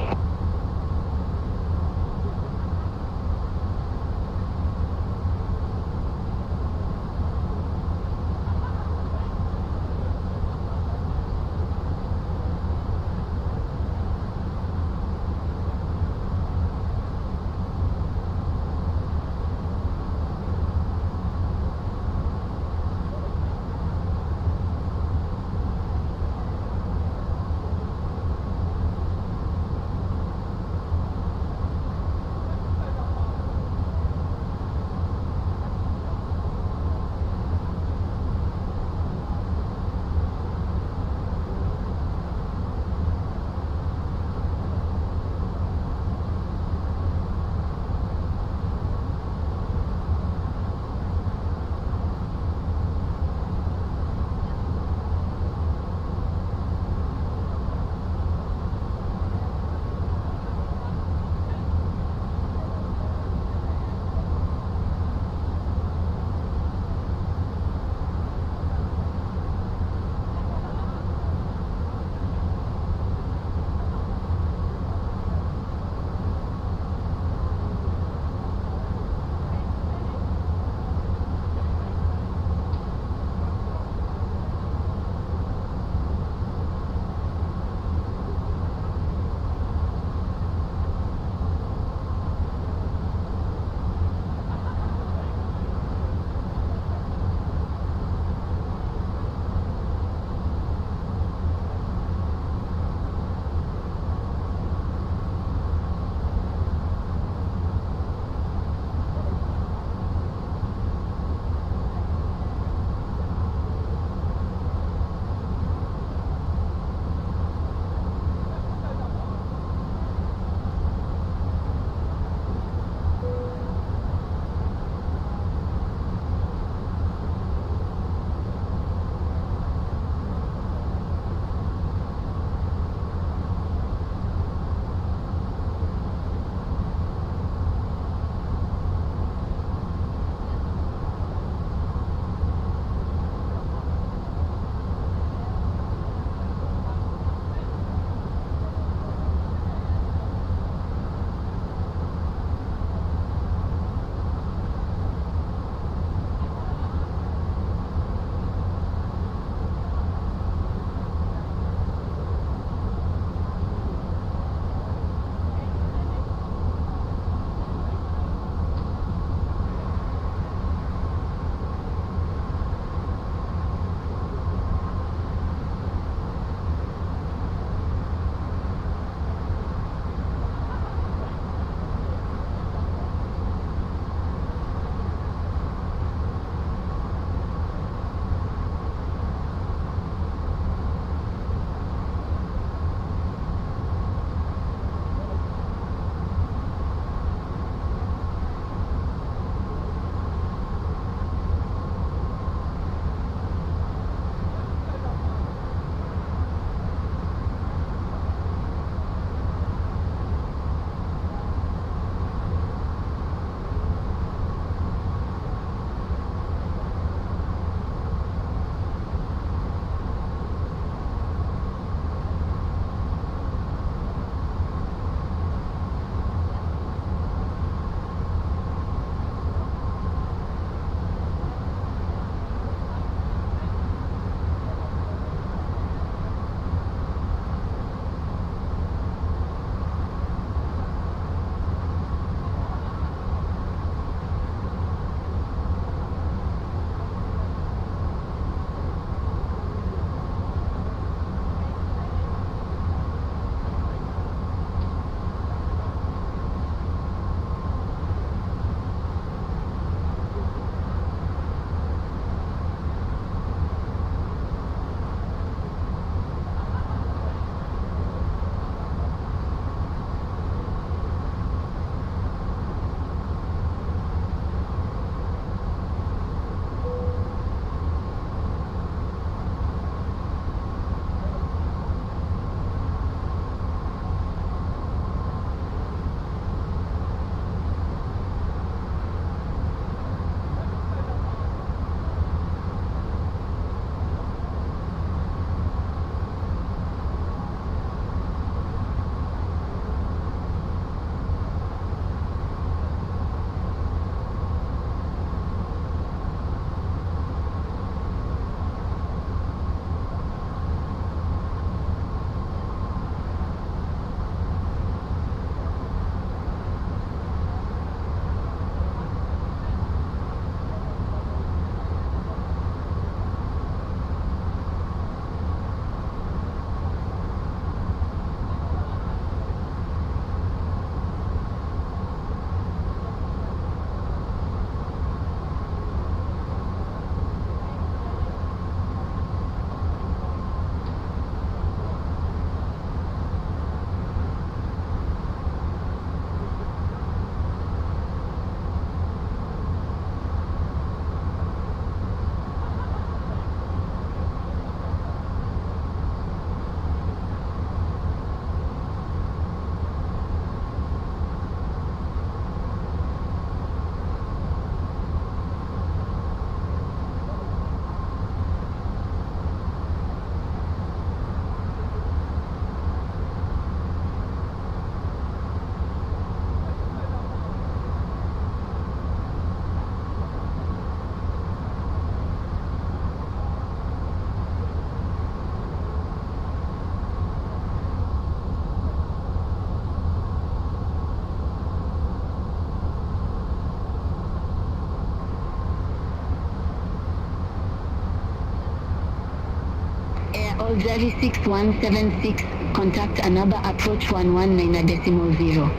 G: All Jerry 6176, contact another approach 119.0.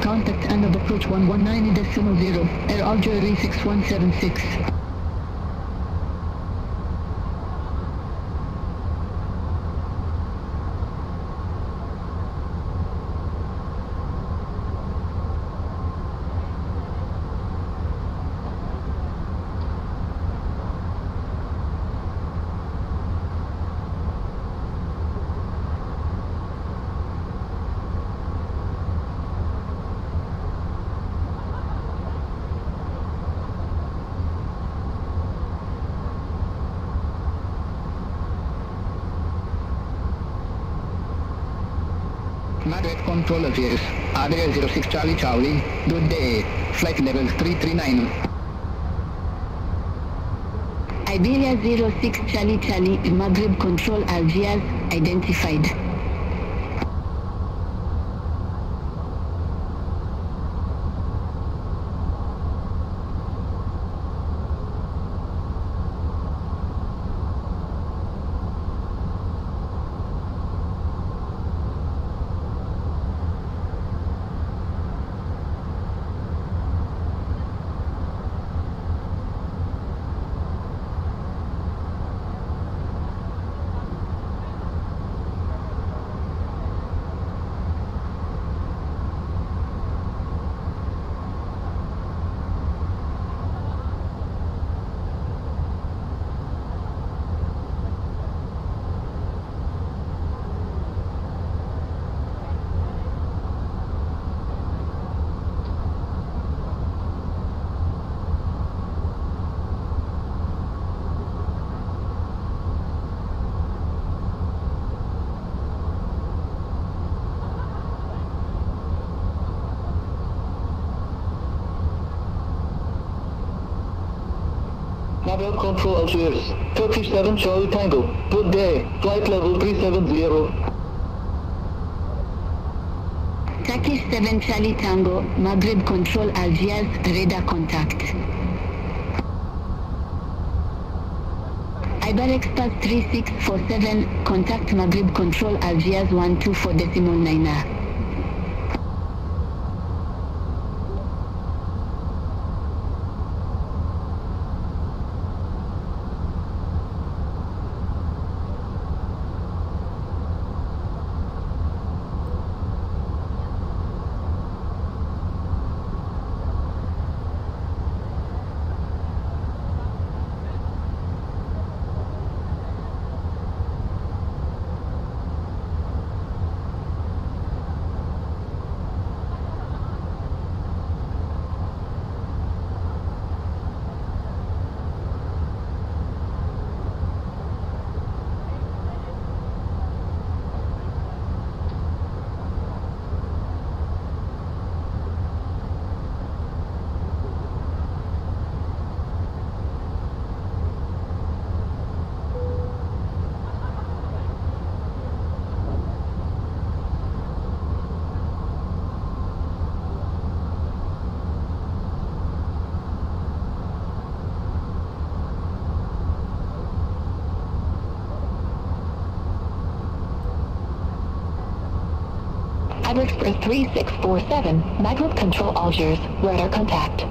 P: Contact another approach 119.0, Air Algeria 6176.
M: Madrid control affairs. Iberia 06 Charlie. Good day. Flight level 339.
G: Iberia 06 Charlie, Maghreb control Algiers, identified.
M: Madrid control Algiers. 37 Charlie Tango. Good day. Flight level 370.
G: Turkish 7 Charlie Tango, Maghreb control Algiers, radar contact. Iberia Express 3647, contact Maghreb control Algiers 124.9.
R: Iberia Express 3647, Maghreb control Algiers, radar contact.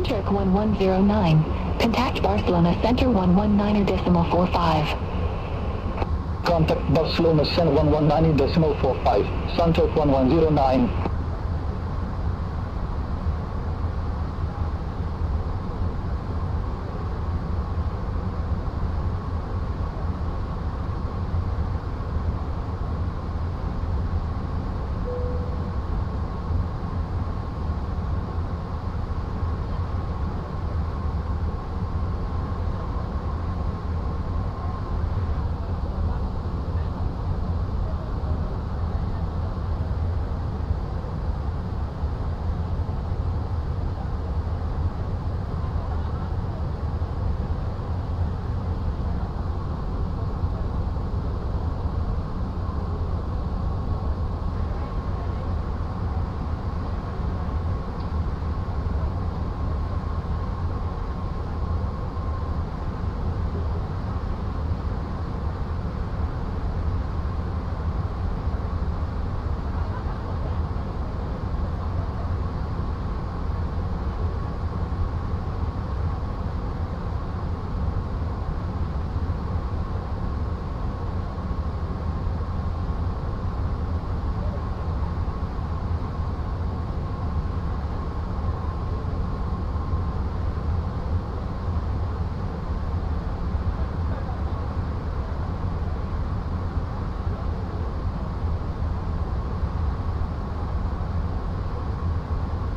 R: Centric 1109. Contact Barcelona Center 119.45.
M: Contact Barcelona Center 119.45. Centric 1109.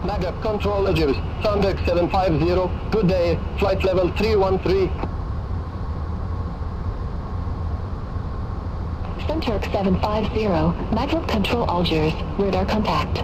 O: Magap control edges, Sundeck 750, good day, flight level 313.
R: Centric 750. Maglev control Algiers. Radar contact.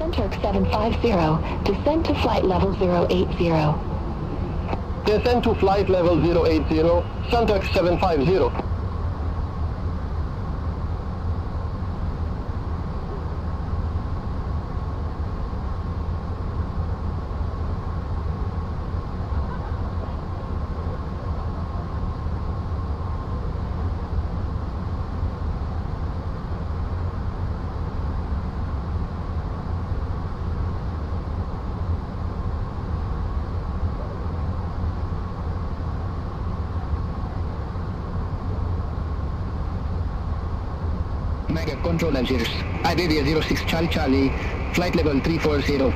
R: Center 750, descend to flight level 080.
O: Descend to flight level 080, Center 750.
C: Mega control Algiers, Iberia 06 Charlie, flight level 340.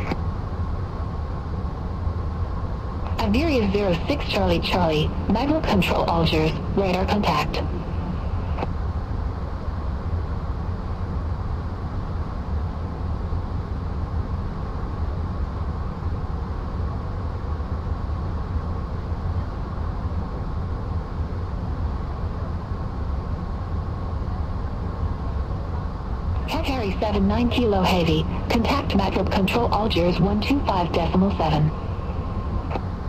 R: Iberia 06 Charlie, Maglev control Algiers, radar contact. Qatari 79 Kilo Heavy, contact Maglev control Algiers 125.7.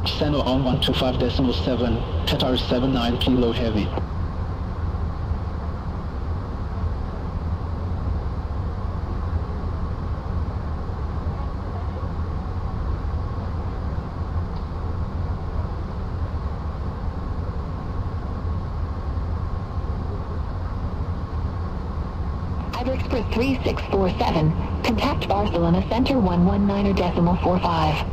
M: Channel on 125.7, Qatar 79 Kilo Heavy.
R: Iberia Express 3647, contact Barcelona Center 119.45.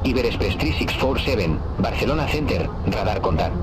C: Iberia Express 3647, Barcelona Center, radar contact.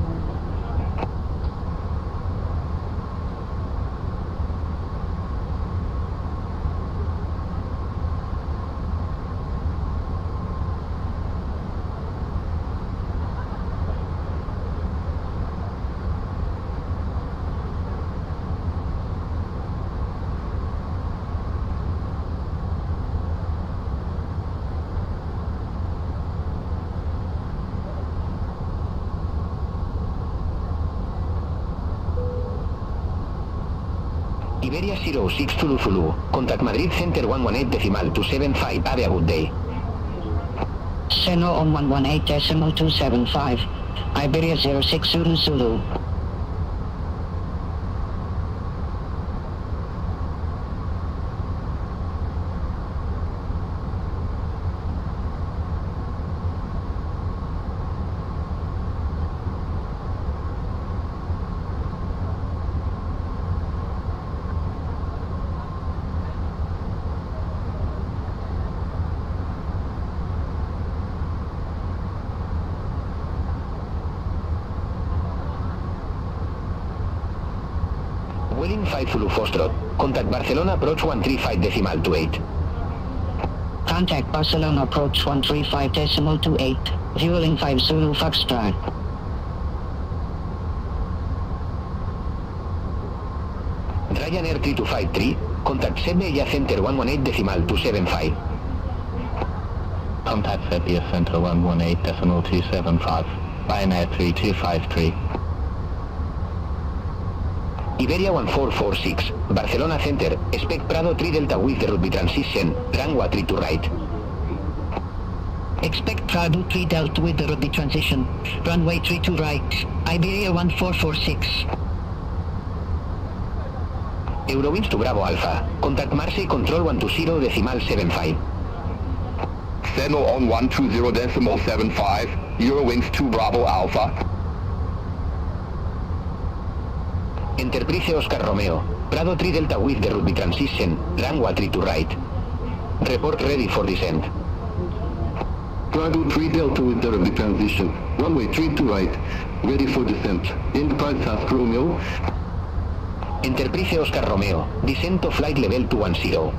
C: Iberia 06 Zulu, contact Madrid Center 118.275, have a good day.
P: Channel on 118.275, Iberia 06 Zulu.
C: Welling 5 Zulu Foxtrot, contact Barcelona approach 135.28.
P: Contact Barcelona approach 135.28, fueling 5 Zulu Foxtrot.
C: Ryanair 3253, contact Sebia Center 118.275.
O: Contact Sebia Center 118.275, Ryanair 3253.
C: Iberia 1446, Barcelona Center, expect PRADO 3 Delta with the route transition, runway 3 to right.
P: Expect PRADO 3 Delta with the rugby transition. Runway 32 right. Iberia 1446.
B: Eurowings to Bravo Alpha. Contact Marseille Control 120.75.
O: Signal on 120.75. Eurowings to Bravo Alpha.
B: Enterprise Oscar Romeo. Prado 3 Delta with the rugby transition. Runway 32 right. Report ready for descent.
H: Prado 3 Delta with the rugby transition. Runway 32 right. Ready for descent. Enterprise Oscar Romeo.
B: Enterprise Oscar Romeo. Descent to flight level 210.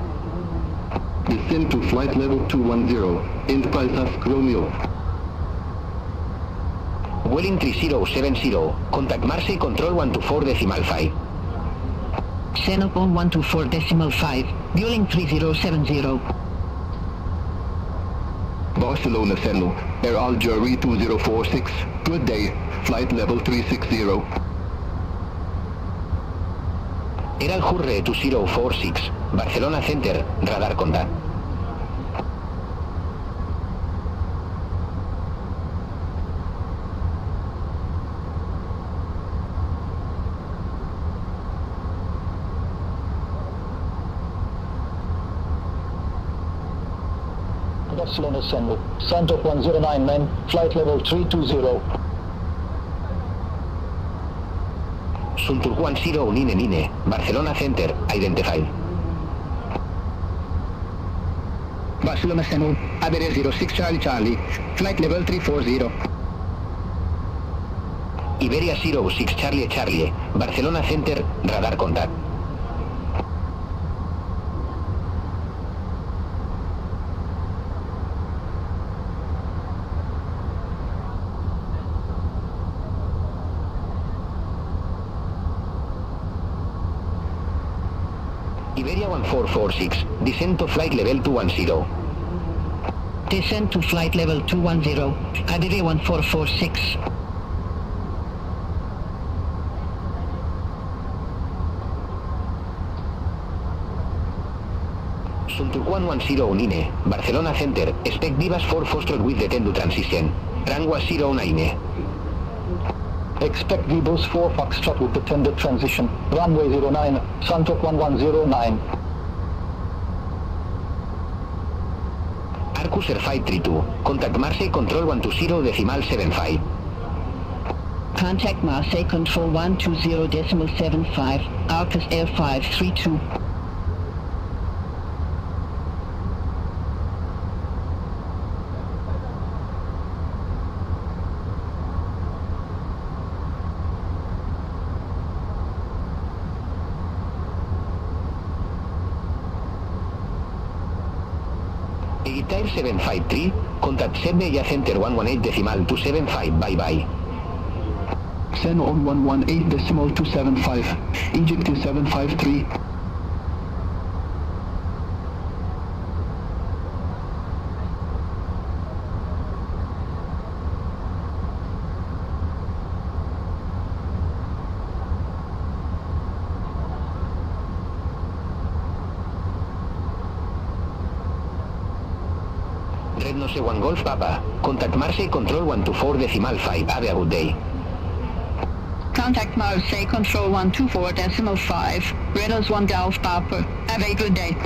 H: Descent to flight level 210. Enterprise Oscar Romeo.
B: Welling 3070. Contact Marseille Control 124.5.
P: Xenopon 124.5. Vueling 3070.
O: Barcelona Sentinel, Air Algeria 2046. Good day. Flight level 360.
B: Air Algeria 2046. Barcelona Center. Radar contact.
M: Barcelona Sentinel, Santok 109 flight level 320.
B: Suntur 10 Nine, Barcelona Center, identified.
S: Barcelona Sentinel, Iberia 06 Charlie, flight level 340.
B: Iberia 06 Charlie, Barcelona Center, radar contact. Iberia 1446, descent to flight level 210.
P: Descent to flight level 210, Iberia 1446.
B: Suntur 110 Nine, Barcelona Center, expect Vivas 4 Foxtrot with the 10 to transition. Runway 09.
M: Expect Vivos 4 Foxtrot with the 10 to transition. Runway 09, Santok 1109.
B: Arcus Air 532, contact Marseille Control 120.75.
P: Contact Marseille Control 120.75, Arcus Air 532.
B: Type 753, contact Sebneya Center 118.275, bye-bye.
H: Send on 118.275, Egypt 753.
B: Red Nose 1 Golf Papa, contact Marseille Control 124.5, have a good day.
P: Contact Marseille Control 124.5, Red Nose 1 Golf Papa, have a good day.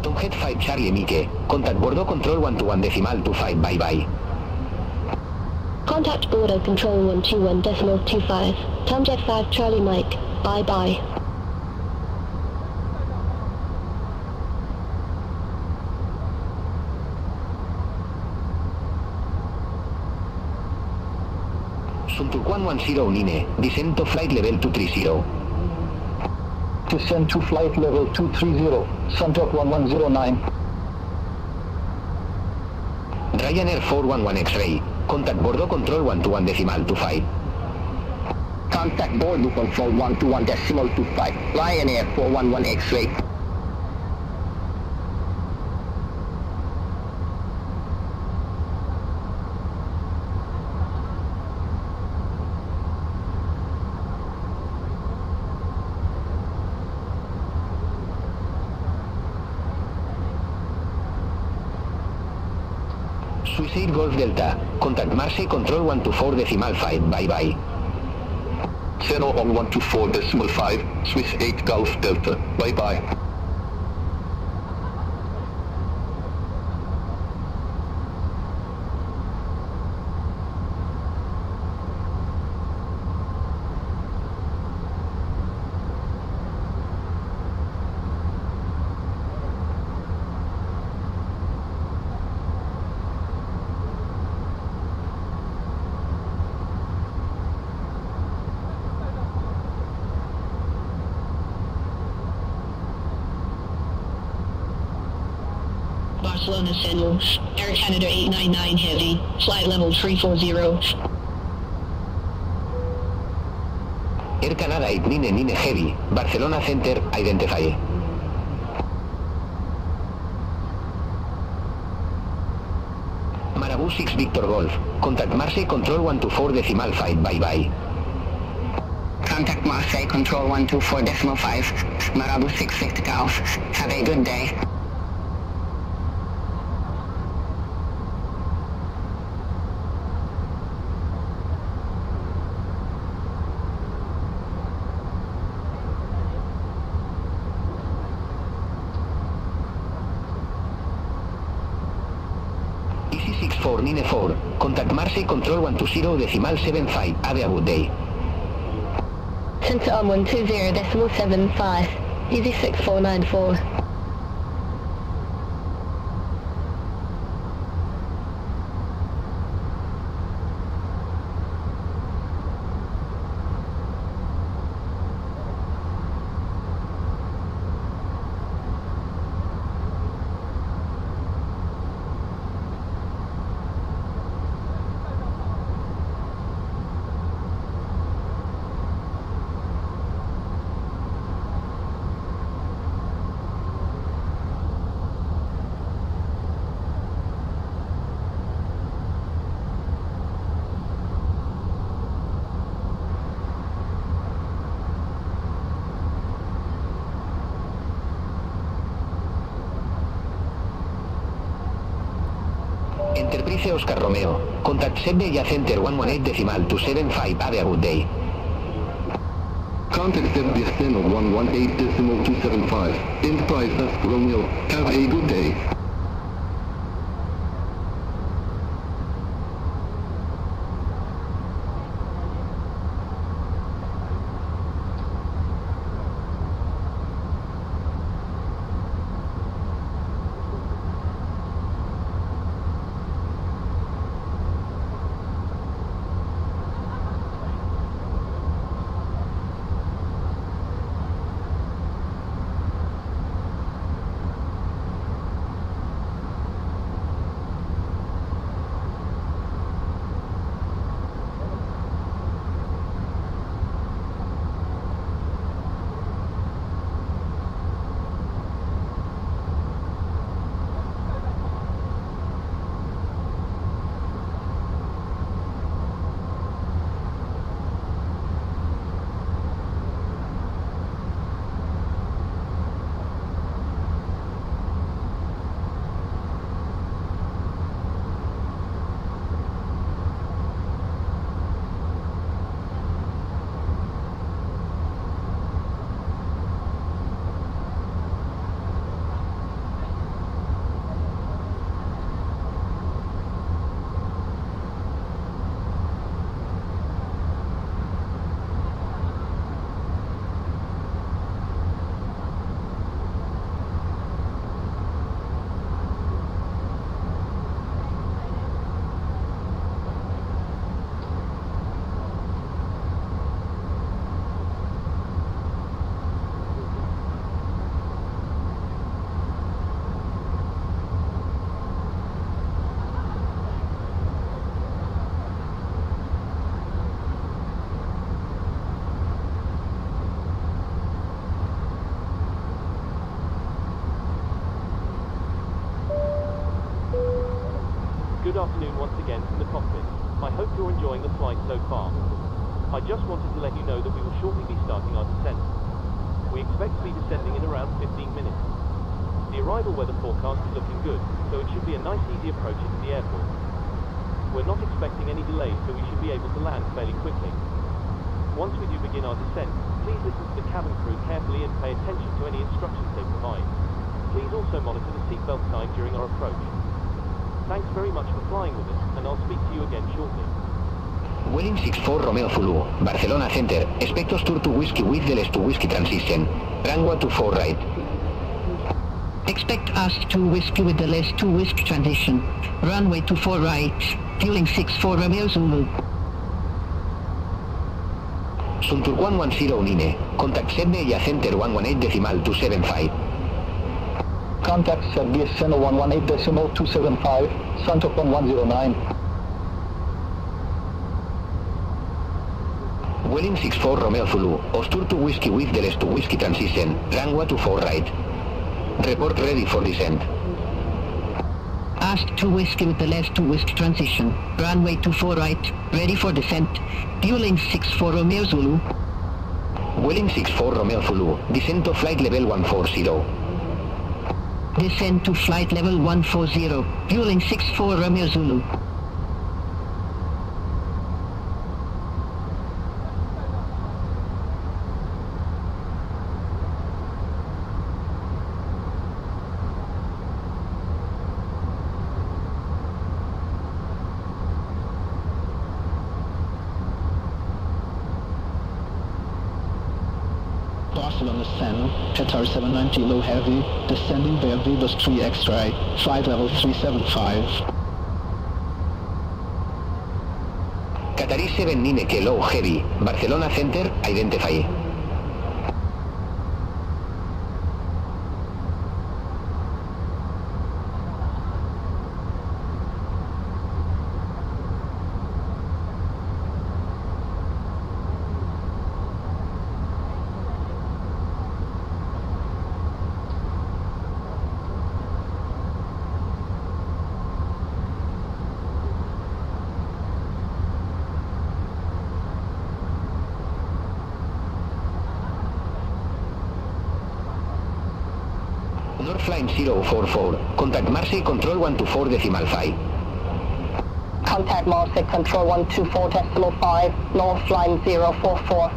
B: Tomhead 5 Charlie Mike, contact Bordeaux Control 121.25, bye-bye.
R: Contact Bordeaux Control 121.25, Tomjet 5 Charlie Mike, bye-bye.
B: Suntur 110 Nine, descent to flight level 230.
M: Descent to flight level 230, Santok 1109.
B: Ryanair 411 X-Ray, contact Bordeaux Control 121.25.
S: Contact Bordeaux Control 121.25, Ryanair 411 X-Ray.
B: Swiss 8 Golf Delta. Contact Marseille Control 124.5. Bye bye.
O: Ceno on 124.5, Swiss 8 Golf Delta. Bye bye.
P: Barcelona Central, Air Canada 899 Heavy, flight level 340.
B: Air Canada 899 Heavy, Barcelona Center, identify. Marabou 6 Victor Golf, contact Marseille Control 124.5. Bye bye.
Q: Contact Marseille Control 124.5, Marabou 6 Victor Golf. Have a good day.
B: Easy 6494, contact Marseille Control 120.75, have a good day.
G: Center on 120.75, Easy 6494.
B: Enterprise Oscar Romeo, contact Sebia Center 118.275, have a good day.
C: Contact Sebia Center 118.275, Enterprise Oscar Romeo, have a good day.
D: Good afternoon once again from the cockpit. I hope you're enjoying the flight so far. I just wanted to let you know that we will shortly be starting our descent. We expect to be descending in around 15 minutes. The arrival weather forecast is looking good, so it should be a nice easy approach into the airport. We're not expecting any delays, so we should be able to land fairly quickly. Once we do begin our descent, please listen to the cabin crew carefully and pay attention to any instructions they provide. Please also monitor the seatbelt sign during our approach. Thanks very much for flying with us, and I'll speak to you again shortly.
C: Welling 64 Romeo Zulu, Barcelona Center, expect us to Whiskey with the less to Whiskey transition. Runway 24 right.
P: Expect us to Whiskey with the less to Whiskey transition. Runway 24 right. Fueling 64 Romeo Zulu.
C: Suntur 110 Nine. Contact Sydney Center 118.275.
S: Contact Serbia Center 118.275, Suntur 109.
C: Welling 64 Romeo Zulu, Ostur to Whiskey with the less to Whiskey transition, runway 24 right. Report ready for descent.
P: Ask to Whiskey with the less to Whiskey transition, runway 24 right, ready for descent, fueling 64 Romeo Zulu.
C: Welling 64 Romeo Zulu, descent to flight level 140.
P: Descend to flight level 140, fueling 64 Romeo Zulu.
M: Barcelona Sen, Qatar 79 Kilo Heavy, descending via Vivas 3 X-ray, flight level 375.
C: Qatari 7 Nine Kilo Heavy, Barcelona Center, identify. North flying 044, contact Marseille control 124.5.
G: Contact Marseille control 124.5, North line 044.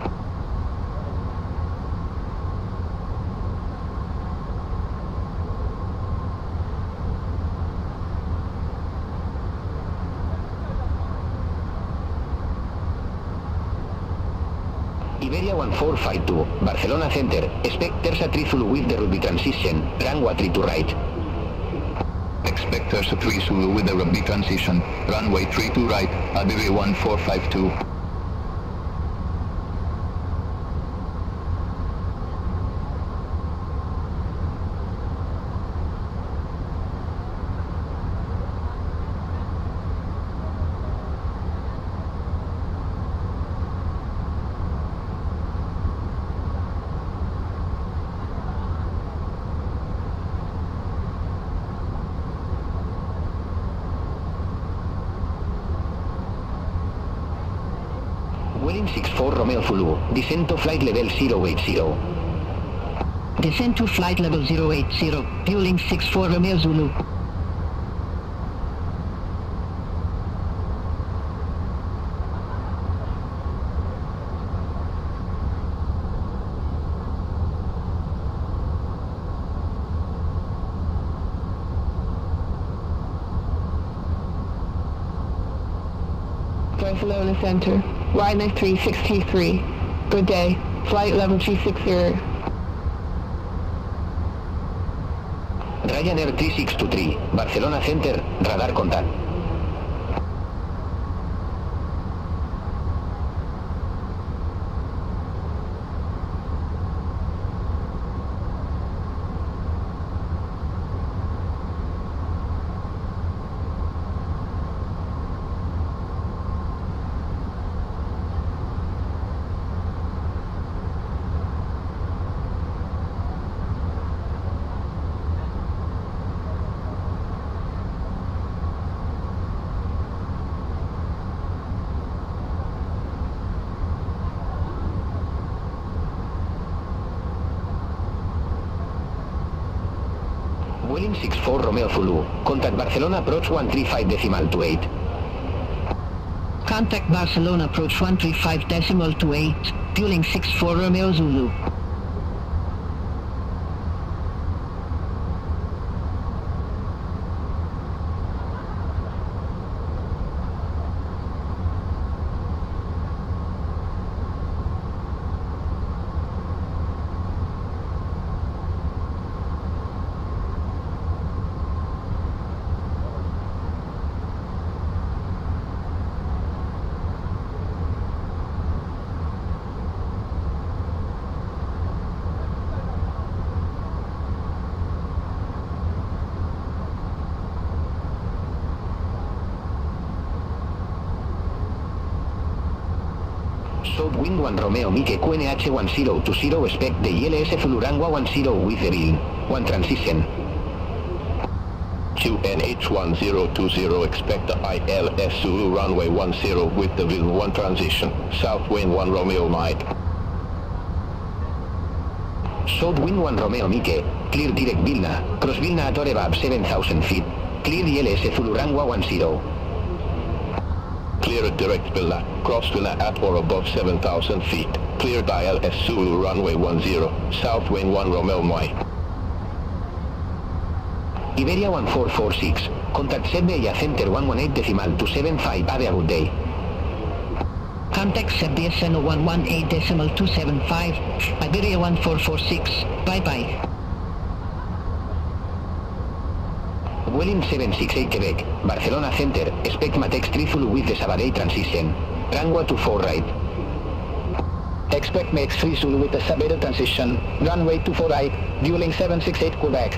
C: Iberia 1452, Barcelona Center, expect Tersa 3 Zulu with the rugby transition, runway 32 right.
O: Expect Tersa 3 Zulu with the rugby transition, runway 32 right, Iberia 1452.
C: Welling 64 Romeo Zulu, descent to flight level 080.
P: Descend to flight level 080, fueling 64 Romeo Zulu.
G: Barcelona Center, Ryanair 363. Good day, flight level 360.
C: Ryanair 3623, Barcelona Center, radar contact. Welling 64 Romeo Zulu, contact Barcelona approach 135.28.
P: Contact Barcelona approach 135.28, fueling 64 Romeo Zulu.
B: Wind 1 Romeo Mike QNH 1020 expect the ILS Fulurangua 10 with the bill. 1 transition.
N: QNH 1020 expect the ILS Zulu runway 10 with the bill. 1 transition. South wind 1 Romeo Mike.
B: South wind 1 Romeo Mike, clear direct Vilna, cross Vilna at or above 7,000 feet. Clear ILS Fulurangua 10.
N: Clear direct Vilna, cross Vilna at or above 7,000 feet. Clear ILS Zulu runway 10, south wind 1 Romeo Mike.
B: Iberia 1446, contact Serbia Center 118.275, have a good day.
P: Contact Serbia Center 118.275, Iberia 1446, bye-bye.
B: Welling 768 Quebec, Barcelona Center, expect Matex 3 Zulu with the Sabadell transition. Runway 24 right.
S: Expect Matex 3 Zulu with the Sabadell transition. Runway 24 right, fueling 768 Quebec.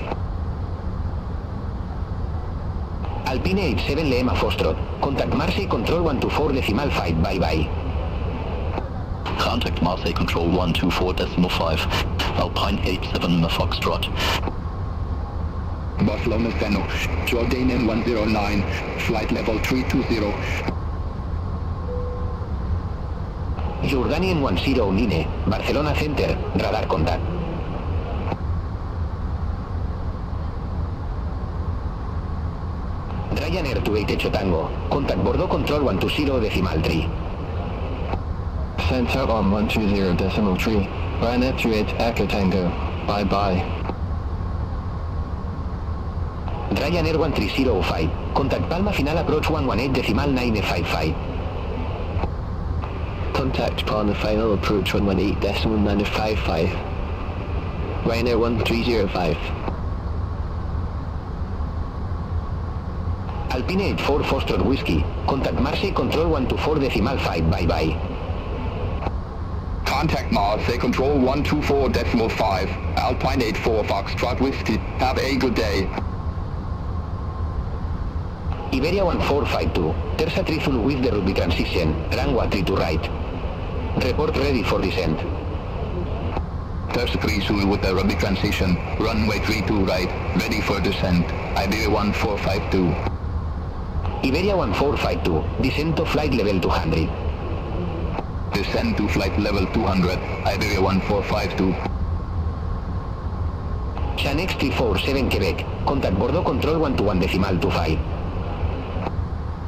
B: Alpine 87 Lema Foxtrot, contact Marseille Control 124.5, bye-bye.
T: Contact Marseille Control 124.5, Alpine 87 Foxtrot.
H: Barcelona Fenno, Jordanian 109, flight level 320.
B: Jordanian 10 Nine, Barcelona Center, radar contact. Ryanair 28 Tango, contact Bordeaux Control 120.3.
U: Center on 120.3, Ryanair 28 Echo Tango, bye-bye.
B: Ryanair 1305, contact Palma Final approach 118.955.
U: Contact Palma Final approach 118.955. Ryanair 1305.
B: Alpine 84 Foxtrot Whiskey, contact Marseille Control 124.5, bye-bye.
O: Contact Marseille Control 124.5, Alpine 84 Foxtrot Whiskey, have a good day.
B: Iberia 1452, Terza 3 Zulu with the Ruby transition, runway 3 to right. Report ready for descent.
O: Terza 3 Zulu with the Ruby transition, runway 3 to right, ready for descent. Iberia 1452.
B: Iberia 1452, descent to flight level 200.
O: Descent to flight level 200, Iberia 1452.
B: Chanex 347 Quebec, contact Bordeaux Control 121.25.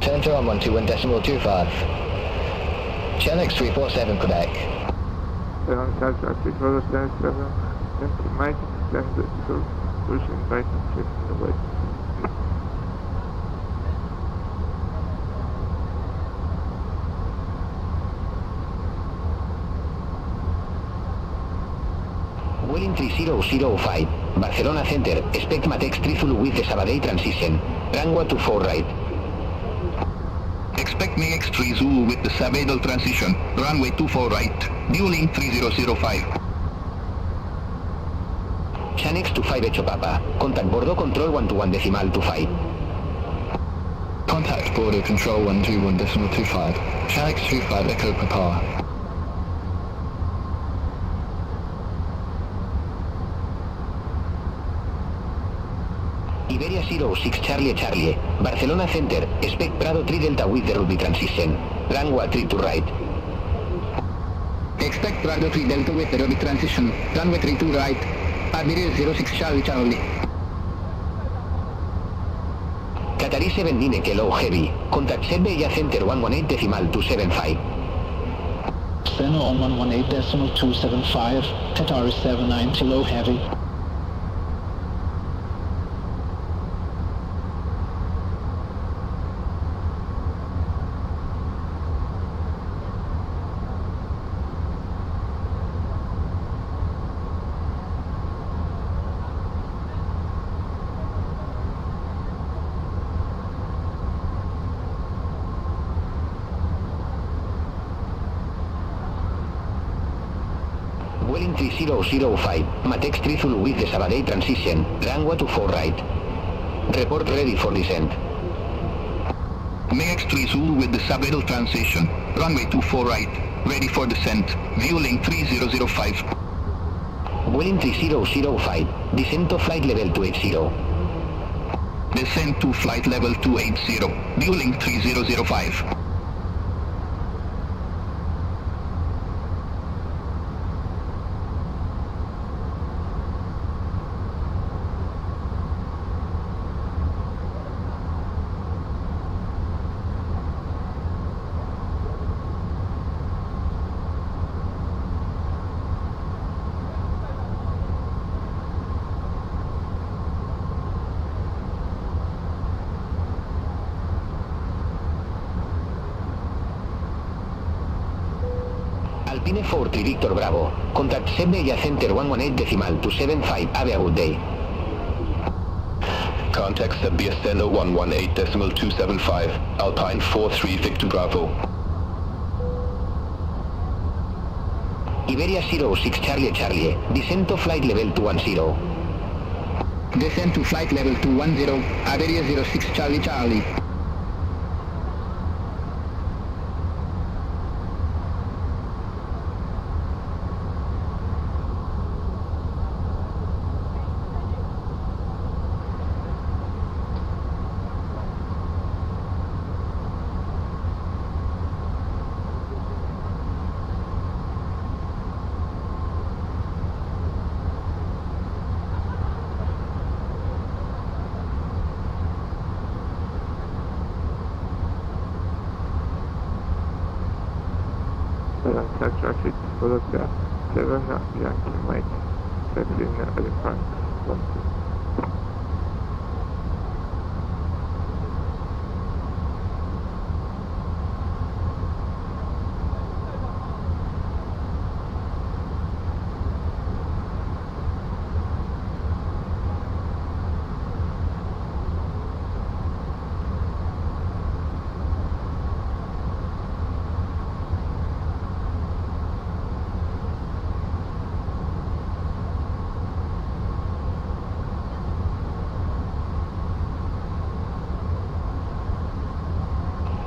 U: Center on 121.25. Chanex 347 Quebec.
B: Welling 3005, Barcelona Center, expect Matex 3 Zulu with the Sabadell transition, runway 24 right.
O: Expect Matex 3 Zulu with the Sabadell transition, runway 24 right, fueling 3005.
B: Chanex 25 Echo Papa, contact Bordeaux Control 121.25.
U: Contact Bordeaux Control 121.25, Chanex 25 Echo Papa.
B: Iberia 06 Charlie, Barcelona Center, expect Prado 3 Delta with the Ruby transition, runway 3 to right.
S: Expect Prado 3 Delta with the Ruby transition, runway 3 to right, Iberia 06 Charlie.
E: Qatari 79 Kilo Heavy. Contact Iberia Center 118.275.
M: Center on 118.275. Qatari 79 Kilo Heavy.
E: Vueling 3005, Matex 3 Zulu with the Sabadell transition, runway 24 right. Report ready for descent.
O: Matex 3 Zulu with the Sabadell transition, runway 24 right, ready for descent, Vueling 3005.
E: Vueling 3005, descent to flight level 280.
O: Descent to flight level 280, Vueling 3005.
E: Alpine 43 Victor Bravo. Contact Iberia Center 118.275. Have a good day.
N: Contact Iberia Center 118.275. Alpine 43 Victor Bravo.
E: Iberia 06 Charlie Charlie. Descent to flight level 210.
S: Descent to flight level 210. Iberia 06 Charlie Charlie.
V: Traffic photograph 7 Yankee Mike settling Elephant 1.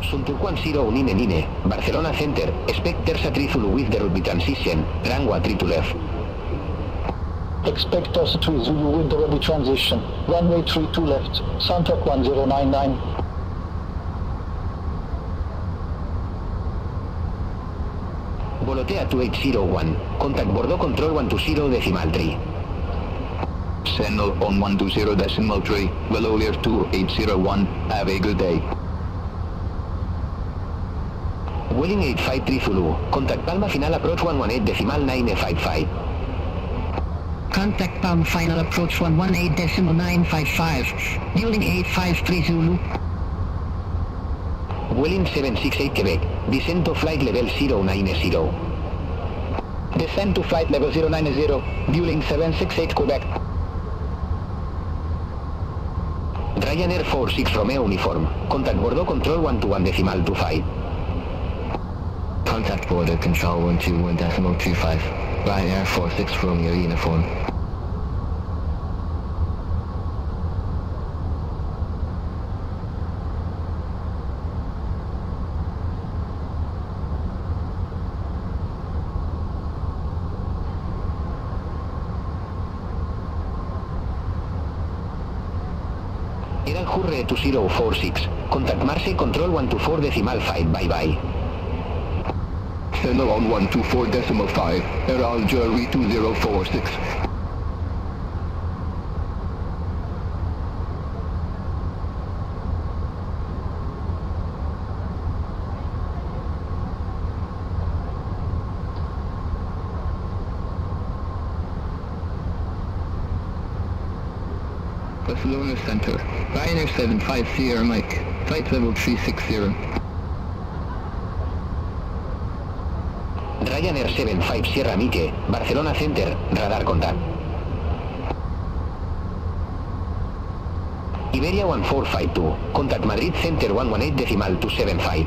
E: Sunturquan 0 Nine, Barcelona Center, expect Tersa 3 Zulu with the Ruby transition, runway 3 to left.
M: Expect Tersa 3 Zulu with the Ruby transition, runway 3 to left, Sunturk 1099.
E: Volotea 2801, contact Bordeaux control 120.3.
O: Signal on 120.3, Velolear 2801, have a good day.
E: Vueling 853 Zulu, contact Palma final approach 118.955.
P: Contact Palm final approach 118.955. Vueling 853 Zulu.
E: Vueling 768 Quebec, descent to flight level 090.
S: Descent to flight level 090, Vueling 768 Quebec.
E: Ryanair 46 Romeo Uniform, contact Bordeaux control 121.25.
U: Contact Border Control 121.25. Ryanair 46 Romeo Uniform.
E: Eran Hurre 2046, contact Marseille control 124.5, bye bye.
C: Signal on 124.5, around Jerry 2046.
H: Barcelona Center. Ryanair 75 Sierra Mike. Flight level 360.
E: Ryanair 75 Sierra Mike, Barcelona Center, radar contact. Iberia 1452, contact Madrid Center 118.275.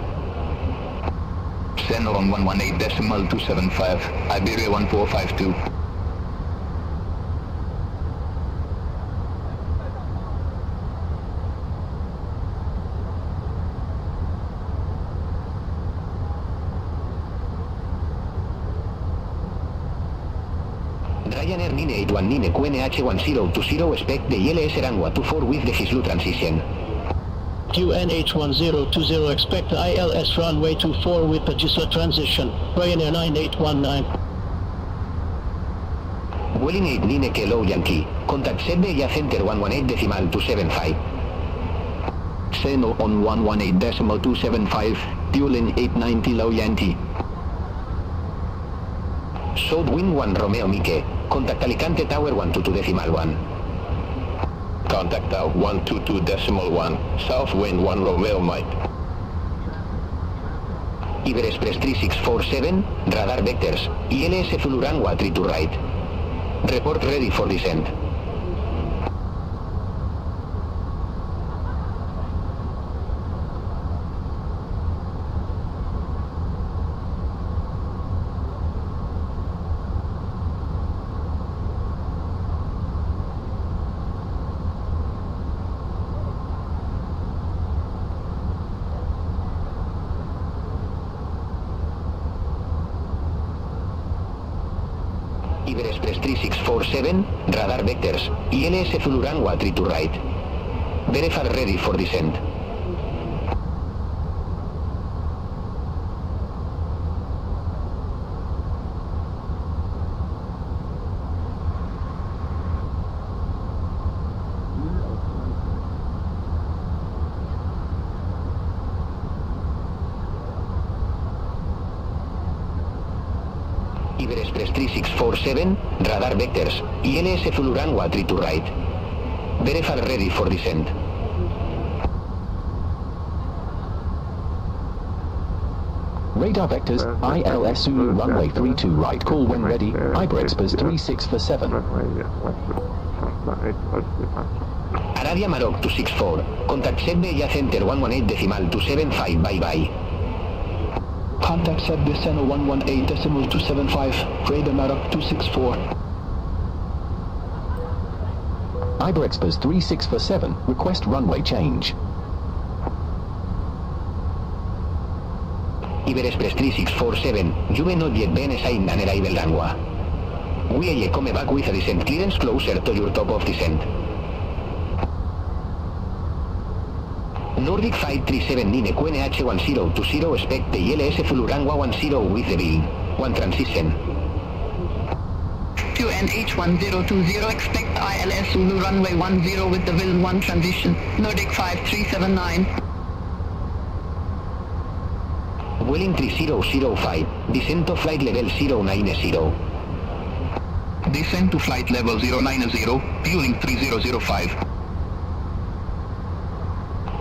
O: Center on 118.275, Iberia 1452.
E: Ryanair 981 QNH1020 expect the ILS Rangwa 24 with the Hislu transition.
M: QNH1020 expect the ILS runway 24 with the Gisla transition. Ryanair 9819.
E: Welling 89 Kilo Yankee, contact Sedbeya Center 118.275.
J: Seno on 118.275, fueling 890 low Yankee.
E: Southwind 1 Romeo Mike, contact Alicante Tower 122.1.
N: Contact Tower 122.1, Southwind 1 Romeo Mike.
E: Iberia Express 3647, radar vectors, ILS Fulurangwa 3 to right. Report ready for descent. Iberia Express 3647, radar vectors, ILS Fulurangwa 3 to right. Verify ready for descent. Iberia Express 3647, radar vectors, ILS Fulurangwa 3 to right. Verify ready for descent.
B: Radar vectors, ILS Zulu runway 32 right, call when ready, Iberia Express 3647.
E: Arabia Maroc 264, contact Sedbeya Center 118.275, bye bye.
M: Contact Sedbe Seno 118.275, Radar Maroc 264.
B: Iberia Express 3647, request runway change.
E: Iberia Express 3647, you may not yet be assigned an arrival runway. We are come back with a descent clearance closer to your top of descent. Nordic 537 QNH1020 expect the ILS Fulurangwa 10 with the bill. 1 transition.
P: QNH1020 expect the ILS Zulu runway 10 with the Will 1 transition. Nordic 5379.
E: Welling 3005, descent to flight level 090.
O: Descent to flight level 090, fueling 3005.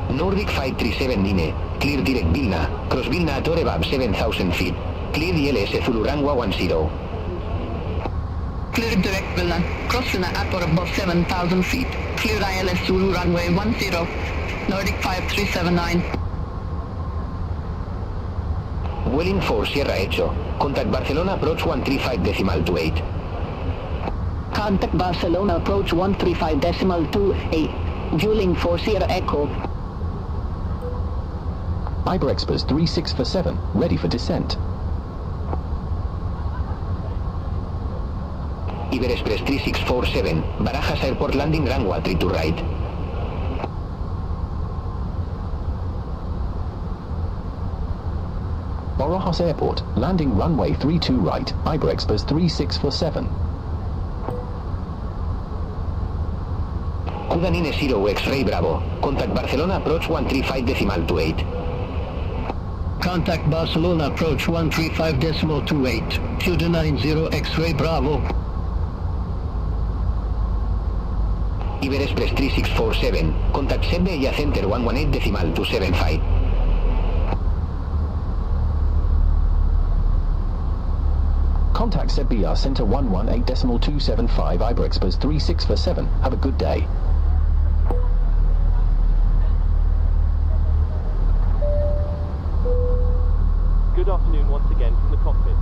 E: Nordic 537 clear direct Vilna, cross Vilna at or above 7,000 feet. Clear ILS Fulurangwa 10.
P: Clear direct Vilna, cross Vilna at or above 7,000 feet. Clear ILS Zulu runway 10. Nordic 5379.
E: Welling 4 Sierra Echo, contact Barcelona approach 135.28.
G: Contact Barcelona approach 135.28, fueling 4 Sierra Echo.
B: Iberia Express 3647, ready for descent.
E: Iberia Express 3647, Barajas Airport landing runway 3 to right.
B: Barajas Airport, landing runway 32 right, Iberia Express 3647.
E: Kudanine 0 X-Ray Bravo, contact Barcelona approach 135.28.
M: Contact Barcelona approach 135.28, Kudanine 0 X-Ray Bravo.
E: Iberia Express 3647, contact Iberia Center 118.275.
B: Contact Iberia Center 118.275 Iberia Express 3647. Have a good day.
D: Good afternoon once again from the cockpit.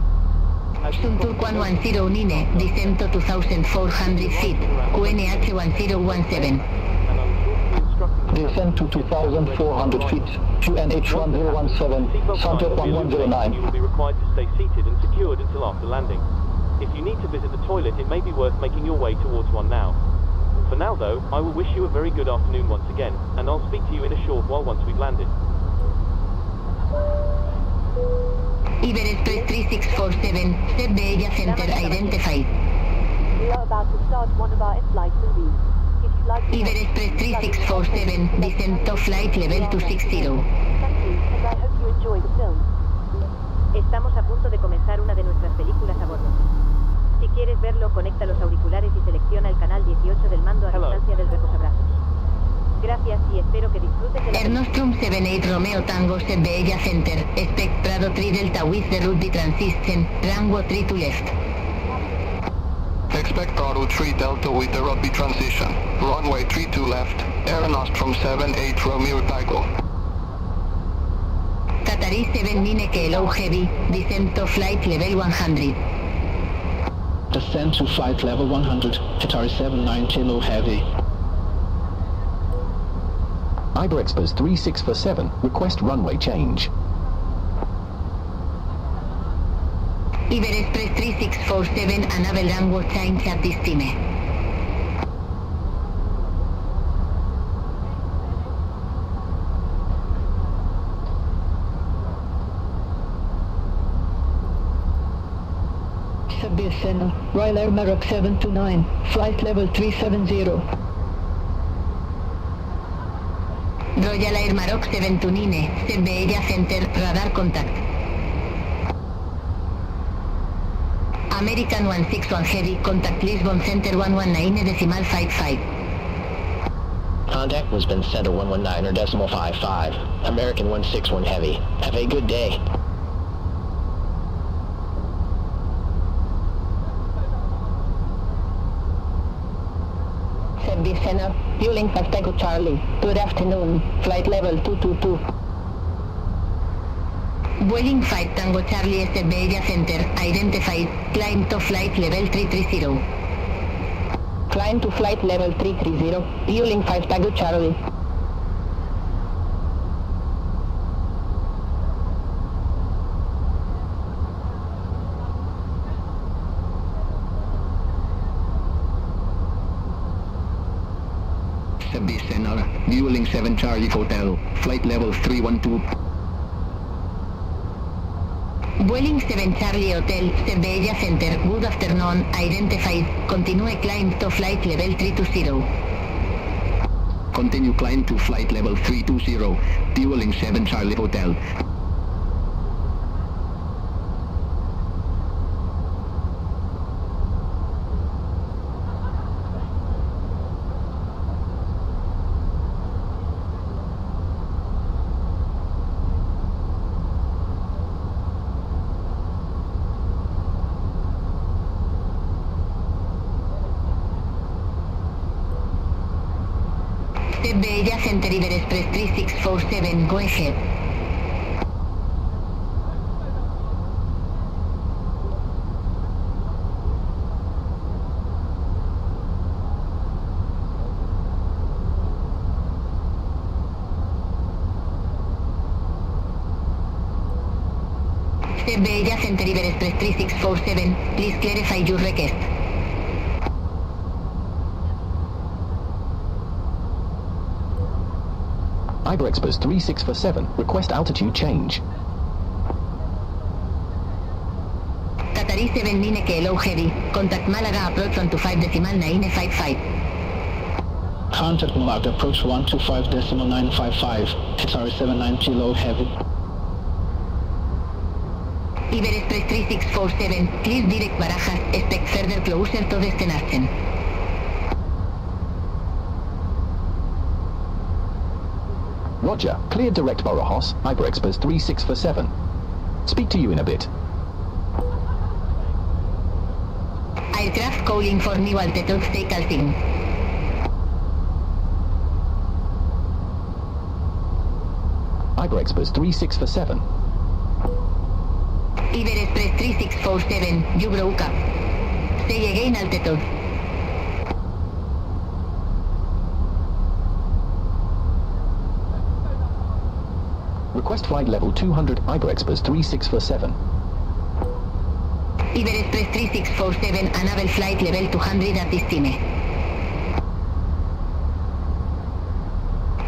G: Suntur 110 Unine, descent to 2,400 feet, QNH 1017.
M: Descent to 2,400 feet, QNH 1017, Suntur 1109.
D: You will be required to stay seated and secured until after landing. If you need to visit the toilet, it may be worth making your way towards one now. For now though, I will wish you a very good afternoon once again, and I'll speak to you in a short while once we've landed.
G: Iberia Express 3647, Iberia Center identified.
K: We are about to start one of our in-flight movies. If you'd like to...
G: Iberia Express 3647, descent to flight level 260.
K: Thank you, and I hope you enjoy the film.
L: Estamos a punto de comenzar una de nuestras películas a bordo. Si quieres verlo, conecta los auriculares y selecciona el canal 18 del mando a distancia del reposabrazos. Gracias y espero que disfrutes de la...
G: Air Nostrum 78 Romeo Tango Iberia Center, expect PRADO 3 Delta with the route transition, runway 3 to left.
U: Expect PRADO 3 Delta with the route transition, runway 3 to left, Air Nostrum 78 Romeo Tango.
G: Qatari 7 Mine Kilo Heavy, descent to flight level 100.
M: Descent to flight level 100, Qatari 79 Kilo Heavy.
B: Iberia Express 3647, request runway change.
G: Iberia Express 3647, enable runway change at this time.
P: Center, Royal Air Maroc 729, flight level 370.
G: Royal Air Maroc 729, Iberia Center, radar contact. American 161 Heavy, contact Lisbon Center 119.55.
E: Contact Lisbon Center 119.55. American 161 Heavy. Have a good day.
G: Center, fueling for Tango Charlie. Good afternoon, flight level 222. Boeing 5 Tango Charlie Iberia Center, identified, climb to flight level 330. Climb to flight level 330, fueling 5 Tango Charlie.
C: Center, fueling 7 Charlie Hotel, flight level 312.
G: Vueling 7 Charlie Hotel, Iberia Center, good afternoon, identified, continue climb to flight level 320.
C: Continue climb to flight level 320, fueling 7 Charlie Hotel.
G: Iberia Center, Iberia Express 3647, go ahead. Iberia Center, Iberia Express 3647, please clarify your request.
B: Iberia Express 3647, request altitude change.
G: Qatari 7 Mine Kilo Heavy, contact Malaga approach 125.955.
M: Contact Malaga approach 125.955, Qatari 79 Kilo Heavy.
G: Iberia Express 3647, clear direct Barajas, expect further closer to destination.
B: Roger, cleared direct Barajas, Iberia Express 3647. Speak to you in a bit.
G: Aircraft calling for new altitude, stay calcing.
B: Iberia Express 3647.
G: Iberia Express 3647, you broke up. Stay again altitude.
B: Request flight level 200, Iberia Express 3647.
G: Iberia Express 3647, enable flight level 200 at destine.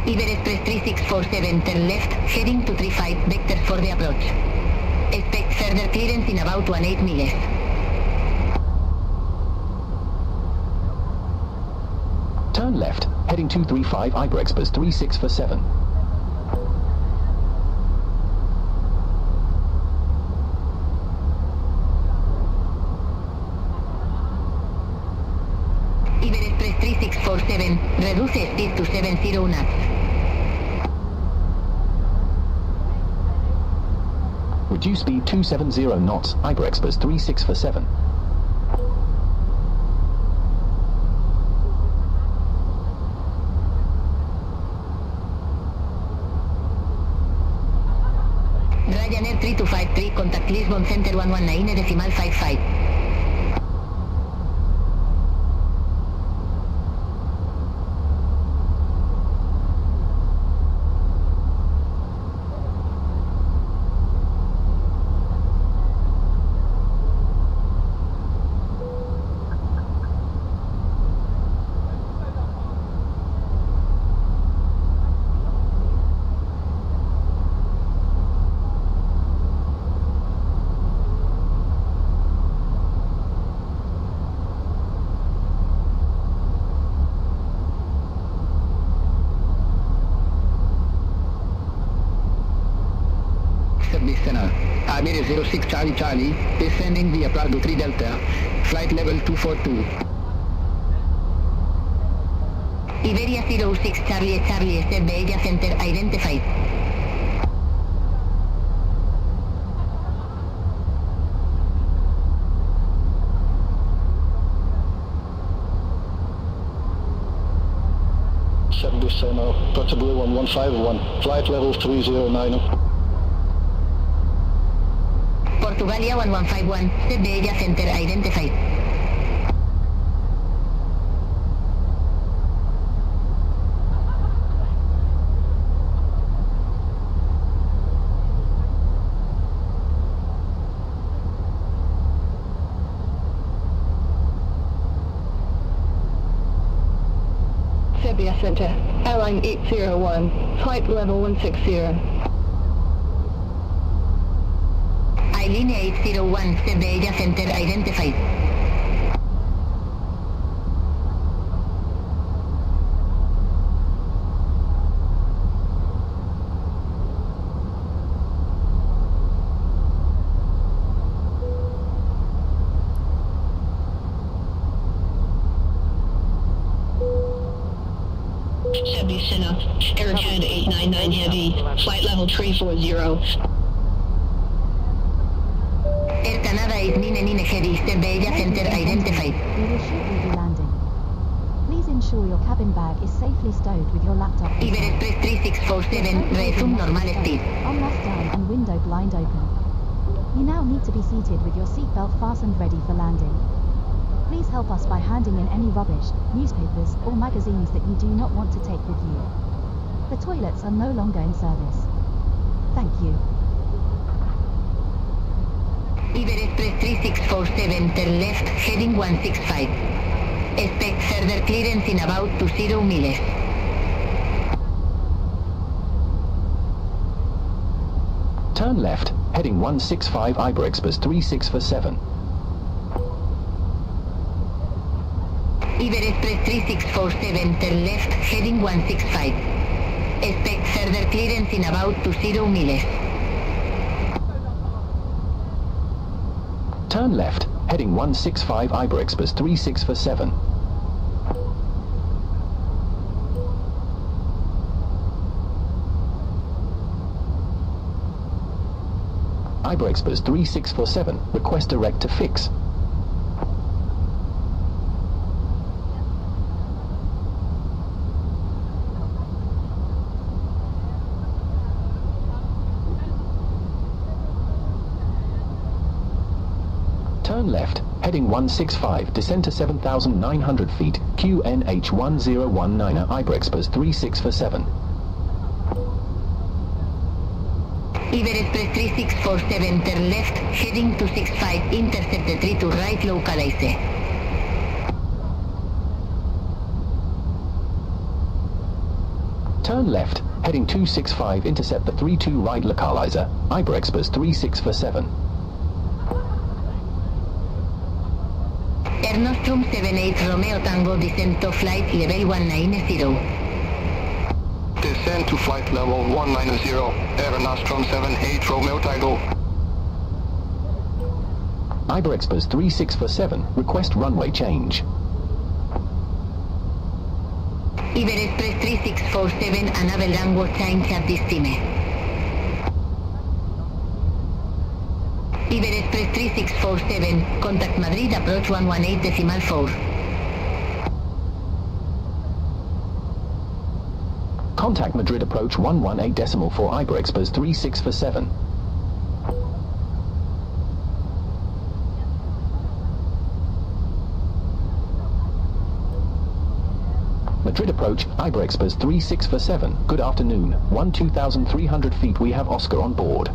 G: Iberia Express 3647, turn left, heading to 35, vectors for the approach. Expect further clearance in about 18 miles.
B: Turn left, heading 235, Iberia Express 3647.
G: Iberia Express 3647, reduce speed to 70 knots.
B: Reduce speed 270 knots, Iberia Express 3647.
G: Ryanair 3253, contact Lisbon Center 119.55.
S: Iberia 06 Charlie, descending via PRADO 3 Delta, flight level 242.
G: Iberia 06 Charlie, Iberia Center identified.
J: Descend possibly 1151, flight level 309.
G: Portugalia 1151, Iberia Center identified.
P: Iberia Center, airline 801, flight level 160.
G: Eileen 801, Iberia Center identified.
F: Chevy Sinna, Air Canada 899 Heavy, flight level 340.
G: Air Canada 899 Heavy, Iberia Center identified.
I: We will shortly be landing. Please ensure your cabin bag is safely stowed with your laptop.
G: Iberia Express 3647, resume normal speed.
I: Armrest down and window blind open. You now need to be seated with your seatbelt fastened ready for landing. Please help us by handing in any rubbish, newspapers, or magazines that you do not want to take with you. The toilets are no longer in service. Thank you.
G: Iberia Express 3647, turn left, heading 165. Expect further clearance in about 20 miles.
B: Turn left, heading 165, Iberia Express 3647.
G: Iberia Express 3647, turn left, heading 165. Expect further clearance in about 20 miles.
B: Turn left, heading 165, Iberia Express 3647. Iberia Express 3647, request direct to fix. Turn left, heading 165, descend to 7,900 feet, QNH1019 Iberia Express 3647.
G: Iberia Express 3647, turn left, heading 265, intercept the 3 to right, localize.
B: Turn left, heading 265, intercept the 32 right localizer, Iberia Express 3647.
G: Air Nostrum 78 Romeo Tango, descend to flight level 190.
U: Descend to flight level 190, Air Nostrum 78 Romeo Tango.
B: Iberia Express 3647, request runway change.
G: Iberia Express 3647, enable downward change at this time. Iberia Express 3647, contact Madrid, approach 118.4.
B: Contact Madrid, approach 118.4 Iberia Express 3647. Madrid approach, Iberia Express 3647, good afternoon, 2,300 feet, we have Oscar on board.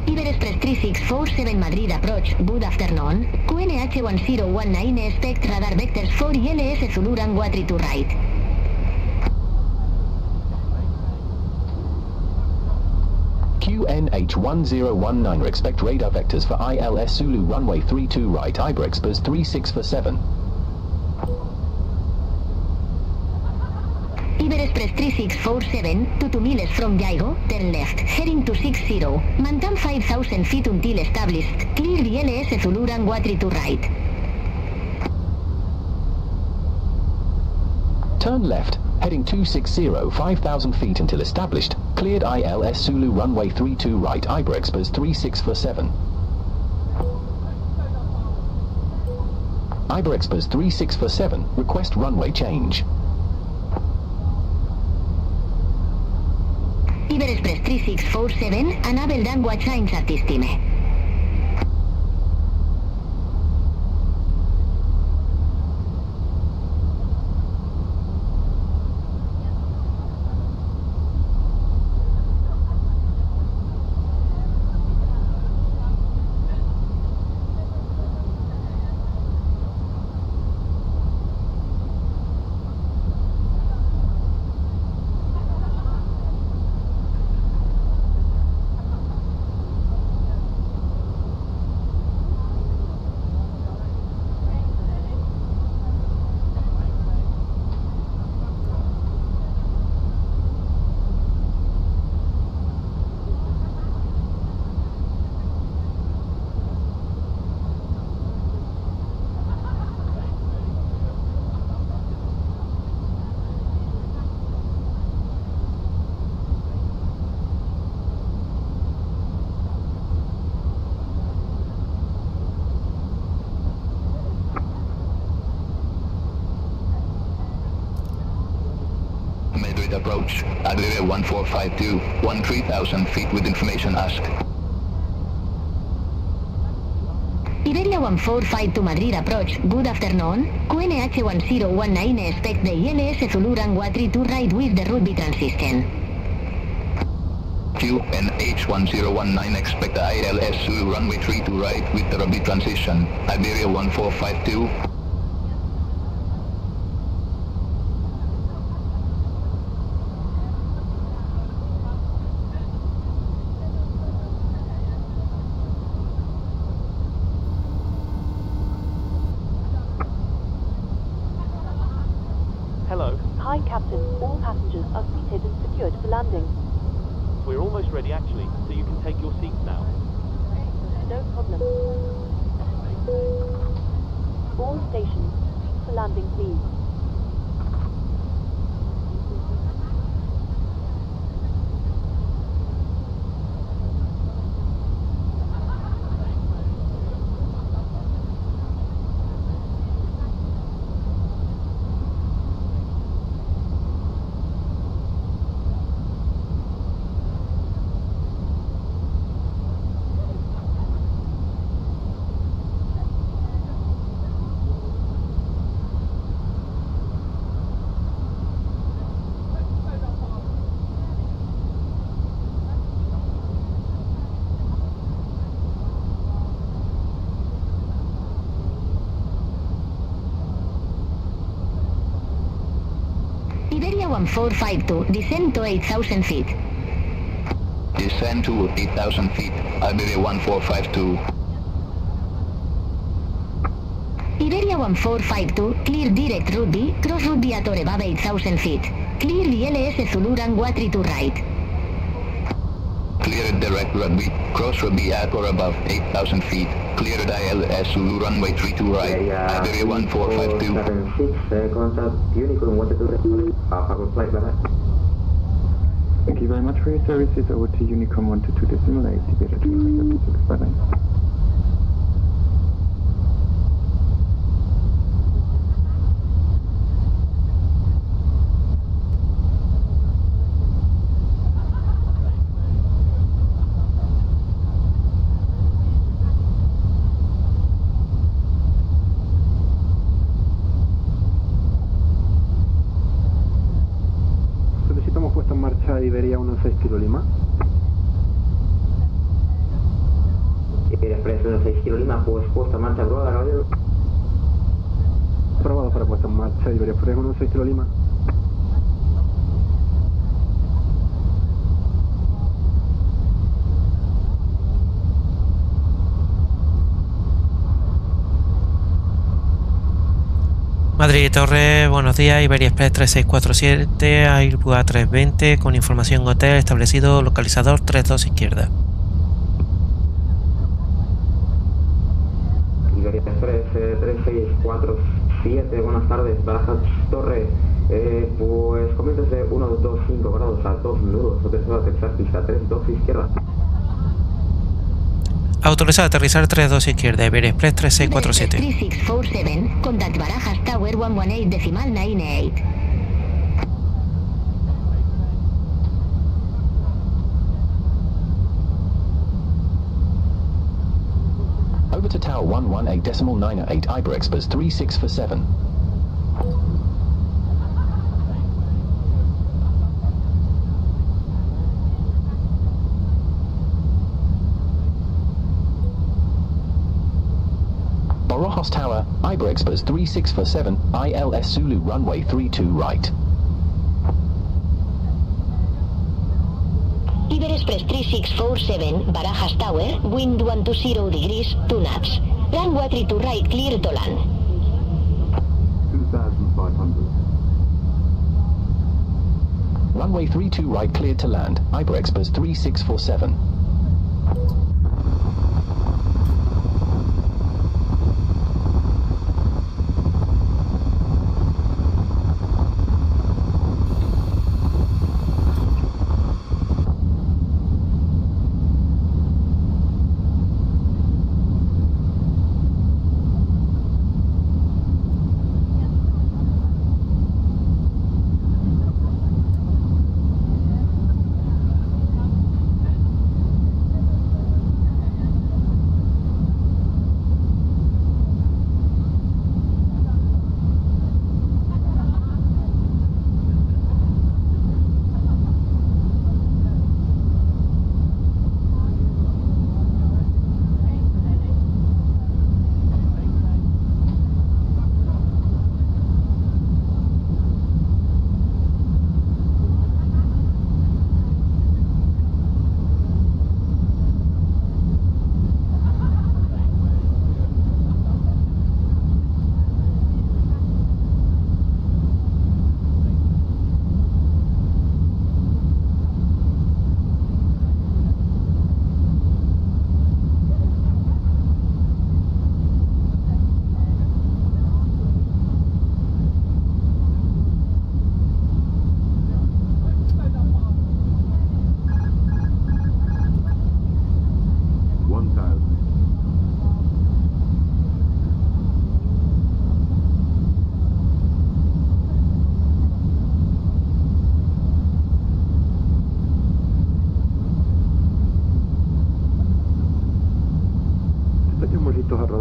G: Iberia Express 3647 Madrid approach, good afternoon, QNH1019 expect radar vectors for ILS Zulu runway 32 right.
B: QNH1019 expect radar vectors for ILS Zulu runway 32 right, Iberia Express 3647.
G: Iberia Express 3647, 2 miles from Vigo, turn left, heading to 60, maintain 5,000 feet until established, clear the ILS Zulu runway 32 right.
B: Turn left, heading 260, 5,000 feet until established, cleared ILS Zulu runway 32 right, Iberia Express 3647. Iberia Express 3647, request runway change.
G: Iberia Express 3647, enable downward change at this time.
O: Approach, Iberia 1452, 13,000 feet with information asked.
G: Iberia 1452 Madrid approach, good afternoon, QNH1019 expect the ILS Zulu runway 32 right with the route be transistent.
O: QNH1019 expect the ILS Zulu runway 32 right with the route be transition, Iberia 1452.
D: Hello.
K: Hi, Captain. All passengers are seated and secured for landing.
D: We're almost ready actually, so you can take your seats now.
K: No problem. All stations, for landing please.
G: 1452, descend to 8,000 feet.
O: Descend to 8,000 feet, Iberia 1452.
G: Iberia 1452, clear direct route B, cross route B at or above 8,000 feet. Clear VLS Zulu runway 32 right.
O: Clear direct route B, cross route B at or above 8,000 feet. Clear ILS Zulu runway 32 right, Iberia 1452.
A: 76, contact Unicorn 122, Alpha flight level.
V: Thank you very much for your services. Over to Unicorn 122.8, Iberia 360 bye-bye. Iberia 16 Kilo Lima.
A: Iberia Express 16 Kilo Lima, pues puesta en marcha, aprobada, caballero.
V: Aprobado para puesta en marcha, Iberia Express 16 Kilo Lima.
R: Madrid Torre, buenos días, Iberia Express 3647, Airbus A320 con información hotel establecido, localizador 32 izquierda.
A: Iberia Express 3647, buenas tardes, Barajas Torre, pues comienzas de 125 grados a 2 nudos, autorizado a aterrizar pista 32 izquierda.
R: Autorizado a aterrizar 32 izquierda, Iberia Express 3647.
G: 3647, contact Barajas Tower 118.98.
B: Over to Tower 118.98, Iberia Express 3647. Barajas Tower, Iberia Express 3647, ILS Zulu runway 32 right.
G: Iberia Express 3647, Barajas Tower, wind 120 degrees, 2 knots. Runway 32 right, clear to land.
V: 2,500.
B: Runway 32 right cleared to land, Iberia Express 3647.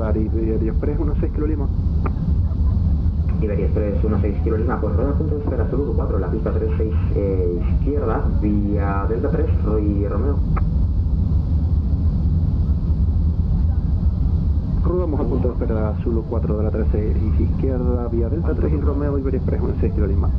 V: Iberia Express 16 Kilo Lima.
A: Iberia Express 16 Kilo Lima, pues rueda punto de espera Zulu 4, la pista 36 izquierda, vía Delta 3 y Romeo.
V: Rodamos al punto de espera Zulu 4 de la 36 izquierda, vía Delta 3 y Romeo, Iberia Express 16 Kilo Lima.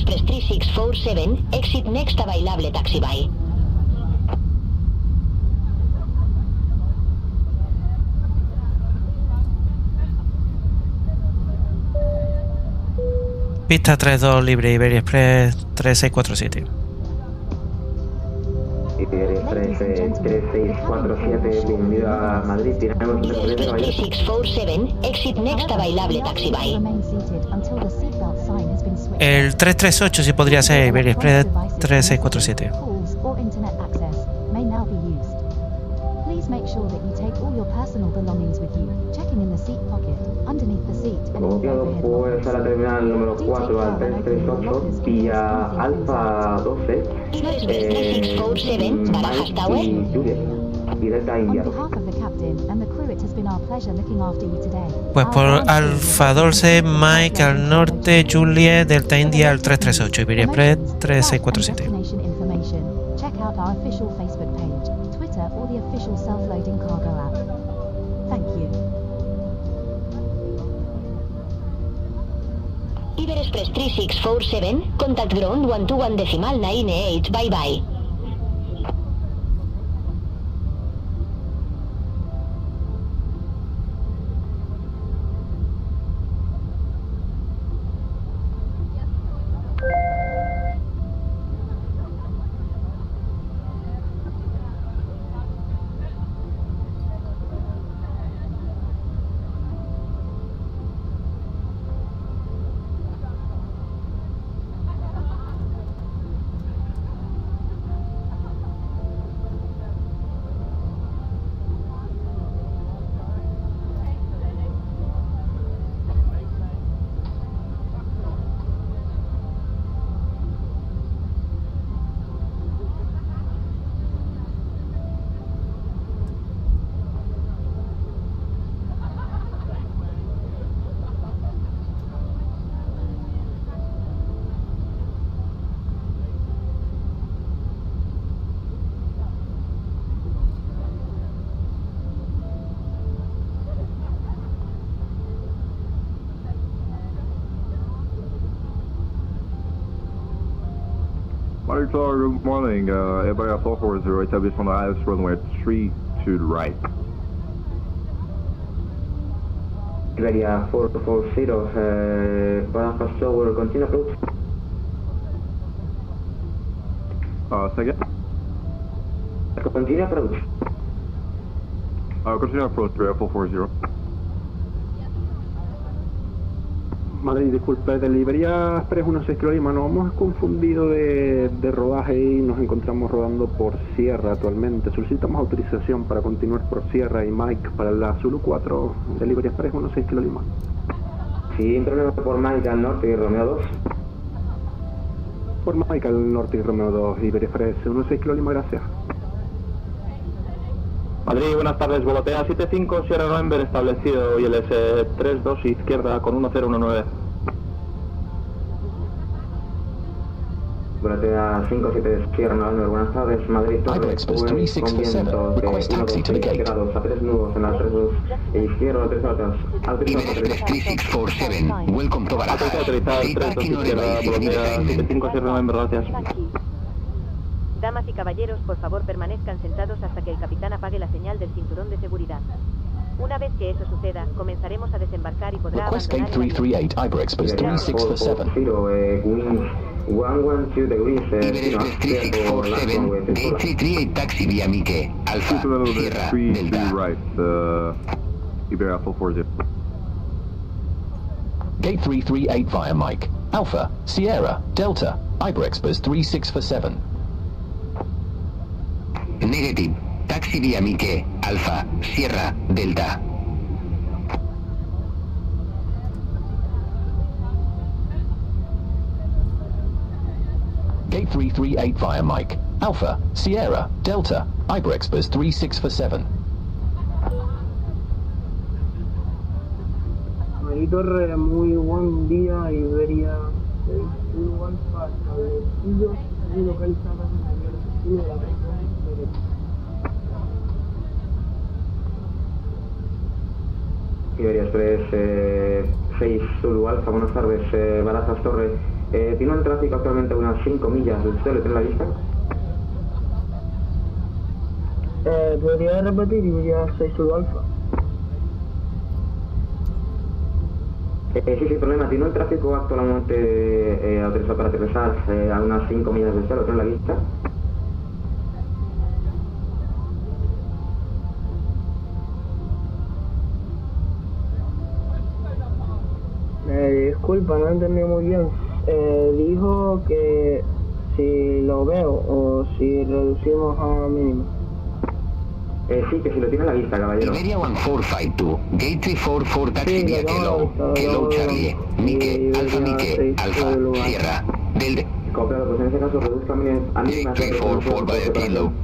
G: Express 3647, exit next available taxiway.
R: Pista 32 libre, Iberia Express 3647.
A: Iberia Express 3647, bienvenido a Madrid. Tenemos un despliegue de
G: 3647, exit next available taxiway.
R: El 338 sí podría ser Iberia Express 3647.
I: Please make sure that you take all your personal belongings with you, checking in the seat pocket, underneath the seat, and in the overhead
A: pues a la terminal número 4 al 338 vía Alfa 12
G: Barajas Tower.
A: y Delta India.
I: On behalf of the captain and the crew, it has been our pleasure looking after you today.
R: Pues por Alfa 12, Mike al norte, Juliet, Delta India al 338, Iberia Express 3647.
I: Check out our official Facebook page, Twitter, or the official self-loading cargo app. Thank you.
G: Iberia Express 3647, contact ground 121.98, bye bye.
Q: Good morning, Iberia 440, establishment IS runway 3 to the right.
A: Iberia 440, Barajas Tower, continue approach.
Q: Second?
A: Continue approach.
Q: Continue approach, Iberia 440.
T: Madrid, disculpe, de Iberia Express 16 Lima, nos hemos confundido de rodaje y nos encontramos rodando por Sierra actualmente. Solicitamos autorización para continuar por Sierra y Mike para la Zulu 4 de Iberia Express 16 Lima.
A: Sí, problema por Mike al norte y Romeo 2.
T: Por Mike al norte y Romeo 2, Iberia Express 16 Lima, gracias.
W: Madrid, buenas tardes, Volotea 75, Sierra November establecido, ILS 32 izquierda con 1019.
A: Volotea 57 Sierra November, buenas tardes, Madrid,
B: Iberia Express 3647, request taxi to the gate.
A: grados, a 3 nudos en la 32, izquierda, 3 altas,
E: Iberia Express 3647, welcome to Barajas. Seat parking on arrival,
W: Volotea 75, Sierra November, gracias.
L: Damas y caballeros, por favor permanezcan sentados hasta que el capitán apague la señal del cinturón de seguridad. Una vez que eso suceda, comenzaremos a desembarcar y podrá
B: Request gate 338, Iberia Express 3647.
A: Wind 112 degrees,
E: Iberia Express 3647, gate 338 taxi via Mike, Alfa, Sierra, Delta.
Q: Right, Iberia 440.
B: Gate 338 via Mike, Alpha, Sierra, Delta, Iberia Express 3647.
E: Negative. Taxi via Mike, Alfa, Sierra, Delta.
B: Gate 338 via Mike, Alpha, Sierra, Delta, Iberia Express 3647.
X: Torre, muy buen día, Iberia 61 Alfa establecido y localizada en el sur de la región.
A: Iberia Express 6 Zulu Alfa, buenas tardes, Barajas Torre, Tiene un tráfico actualmente a unas 5 millas del suelo, ¿tiene la vista?
X: ¿Podría repetir Iberia 6 Zulu Alfa?
A: Sí, sin problema. Tiene un tráfico actualmente autorizado para aterrizar a unas 5 millas del suelo, ¿tiene la vista?
X: Disculpa, no entendí muy bien. Dijo que si lo veo o si reducimos a mínimo.
A: Sí, que si lo tiene a la vista, caballero.
E: Iberia 1452, Gate 344 taxi vía Hello Charlie, Mike, Alfa Mike, Alfa, Sierra, Delta.
A: Copiado, pues en ese caso reduzca a mínima.
O: Gate 344 via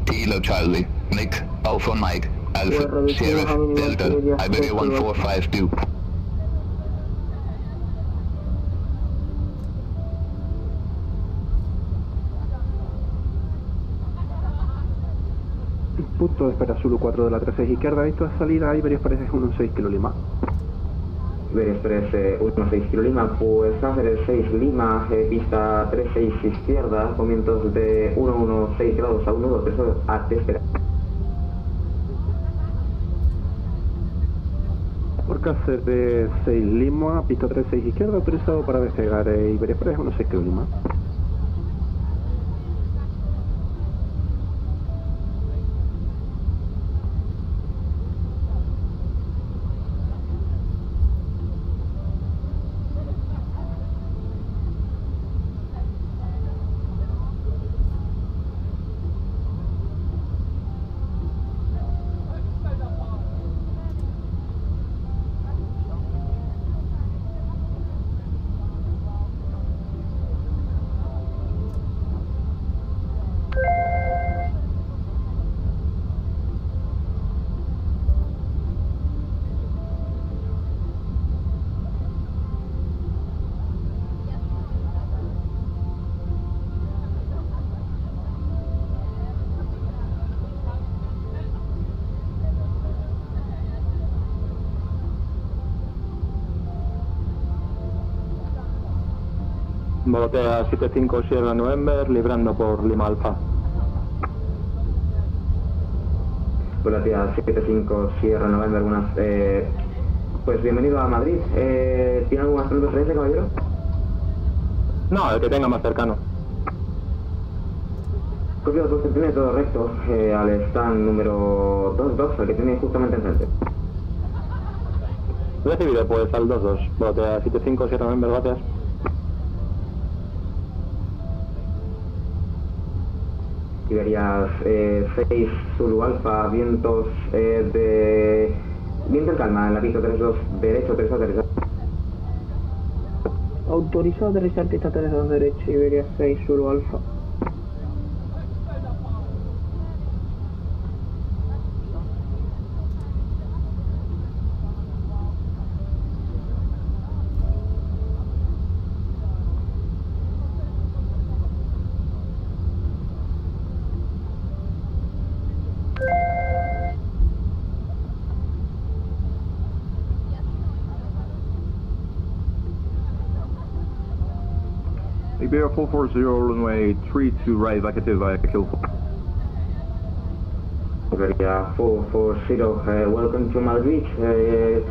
O: Kilo Charlie, Mike, Alfa Mike, Alfa, Sierra, Delta, Iberia 1452.
T: Punto de espera Zulu 4 de la 36 izquierda, visto a salida Iberia Express 16 Kilo Lima.
A: Iberia Express 16 Kilo Lima, pues hacer 6 Lima, pista 36 izquierda, con vientos de 116 grados a 123 a Despegamos.
T: Por cácer de 6 Lima, pista 36 izquierda, autorizado para despegar Iberia Express 16 Kilo Lima.
W: Volotea 75 Sierra November, librando por Lima Alfa.
A: Volotea 75 Sierra November, pues bienvenido a Madrid. ¿Tiene alguna preferencia, caballero?
W: No, el que tenga más cercano.
A: Copiado, pues tiene todo recto al stand número 22, el que tiene justamente enfrente.
W: Recibido pues al 22, Volotea 75 Sierra November, gracias.
A: Iberia 6 Zulu Alfa, vientos de... viento en calma, en la pista 32 derecho, autorizado a aterrizar.
X: Autorizado a aterrizar pista 32 derecho, Iberia 6 Zulu Alfa.
Q: Iberia 440, runway 32 right, vacated via Kill 4.
A: Iberia 440, welcome to Madrid.
E: Iberia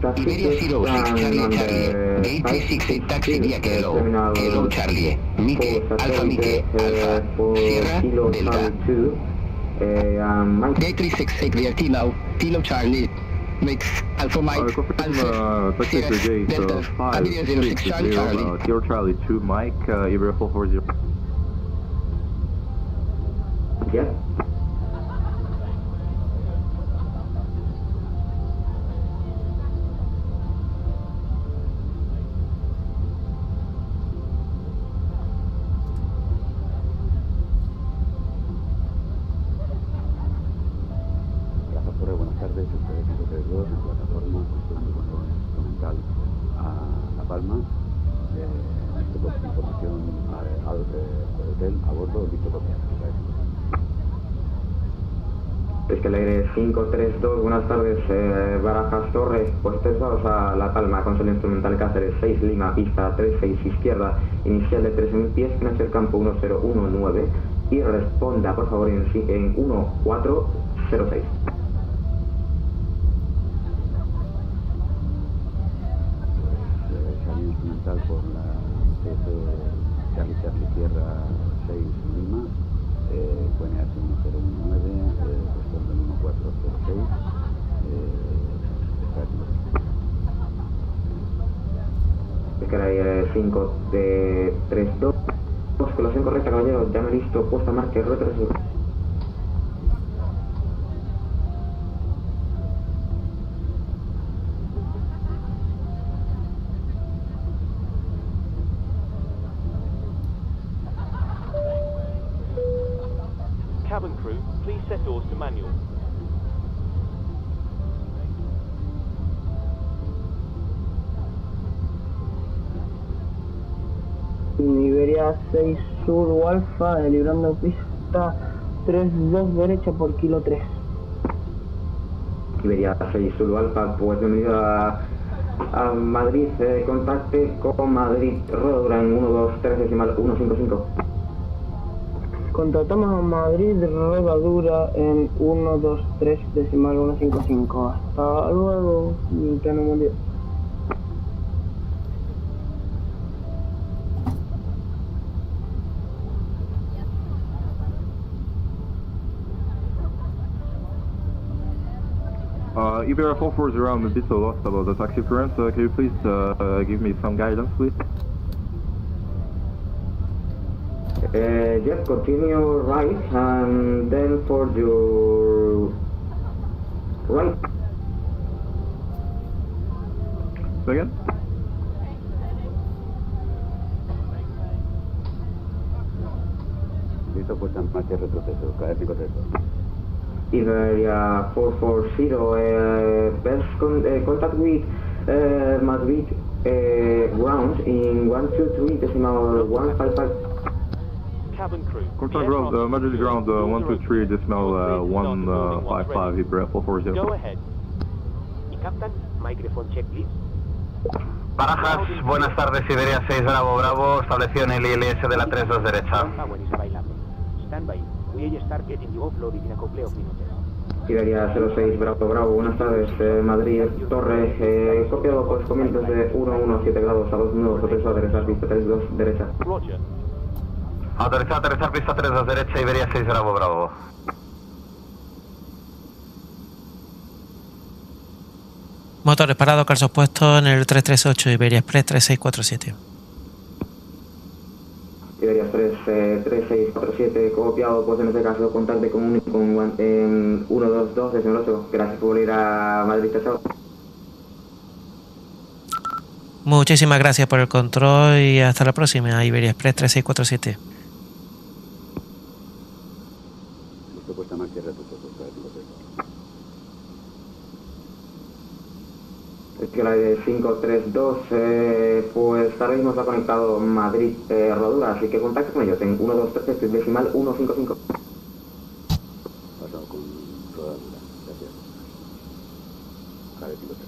E: 06 Charlie Charlie, Gate 360 taxi vía Hello Charlie, Mike, Alfa Mike, Alfa, Sierra, Delta. Gate 368 via Kilo Charlie, Mix, Alpha Mike, Alpha, Sierra, Delta, Iberia 06 Charlie Charlie.
Q: Kilo Charlie 2 Mike, Iberia 440.
A: Yeah.
C: Buenas tardes, FL360 en plataforma, cuestión de vuelo instrumental a La Palma. Tengo información al hotel, a bordo, listo copiar.
A: Es que el aire 532, buenas tardes, Barajas Torre, pues traslados a La Palma, consuelo instrumental Cáceres 6 Lima, pista 36 izquierda, inicial de 13.000 pies, financia el campo 1019 y responda por favor en 1406.
C: Salida instrumental por la CF Charlie Sierra 6 Lima, puede hacer 1019, responde en 1406,
A: Es que era 5 de 32, colación correcta caballero, ya me listo, puesta marca, retroceso.
D: Cabin crew, please set doors to manual.
X: Iberia 6 Sur o Alfa, librando pista 32 derecha por kilo 3.
A: Iberia 6 Sur Alfa, pues bienvenido a Madrid, contacte con Madrid, rodadura en 123.155.
X: Contactamos a Madrid, rodadura en 123.155. Hasta luego, tenemos 10.
Q: Iberia 440, I'm a bit so lost about the taxi current. Can you please give me some guidance, please?
A: Just continue right and then for your right.
Q: Say again?
C: Listo, puesta en marcha, retroceso, KF correcto.
A: Iberia 440, best contact with Madrid ground in 123.155.
D: Cabin crew.
Q: Contact ground, Madrid ground 123.155, Iberia 440.
D: Go ahead. Y captain, microphone check please.
H: Barajas, buenas tardes, Iberia 6 Bravo Bravo, establecido en el ILS de la 32 derecha.
D: Stand by. We start getting you offloaded in a couple of minutes.
A: Iberia 06 Bravo Bravo, buenas tardes, Madrid Torre, copiado pues comienzos de 117 grados a 2 nudos, autorizado a aterrizar pista 32 derecha.
D: Roger.
H: Autorizado a aterrizar pista 32 derecha, Iberia 6 Bravo Bravo.
R: Motores parados, calzos puestos en el 338, Iberia Express 3647.
A: Iberia 3647, copiado, pues en este caso contacte con 122.8. Gracias por ir a Madrid, chao.
R: Muchísimas gracias por el control y hasta la próxima, Iberia Express 3647.
C: Listo, puesta en marcha, retroceso, KF correcto.
A: Es que la de 532, pues ahora mismo está conectado Madrid rodadura, así que contacte con ellos en 123.155.
C: Pasado con rodadura, gracias. KF correcto.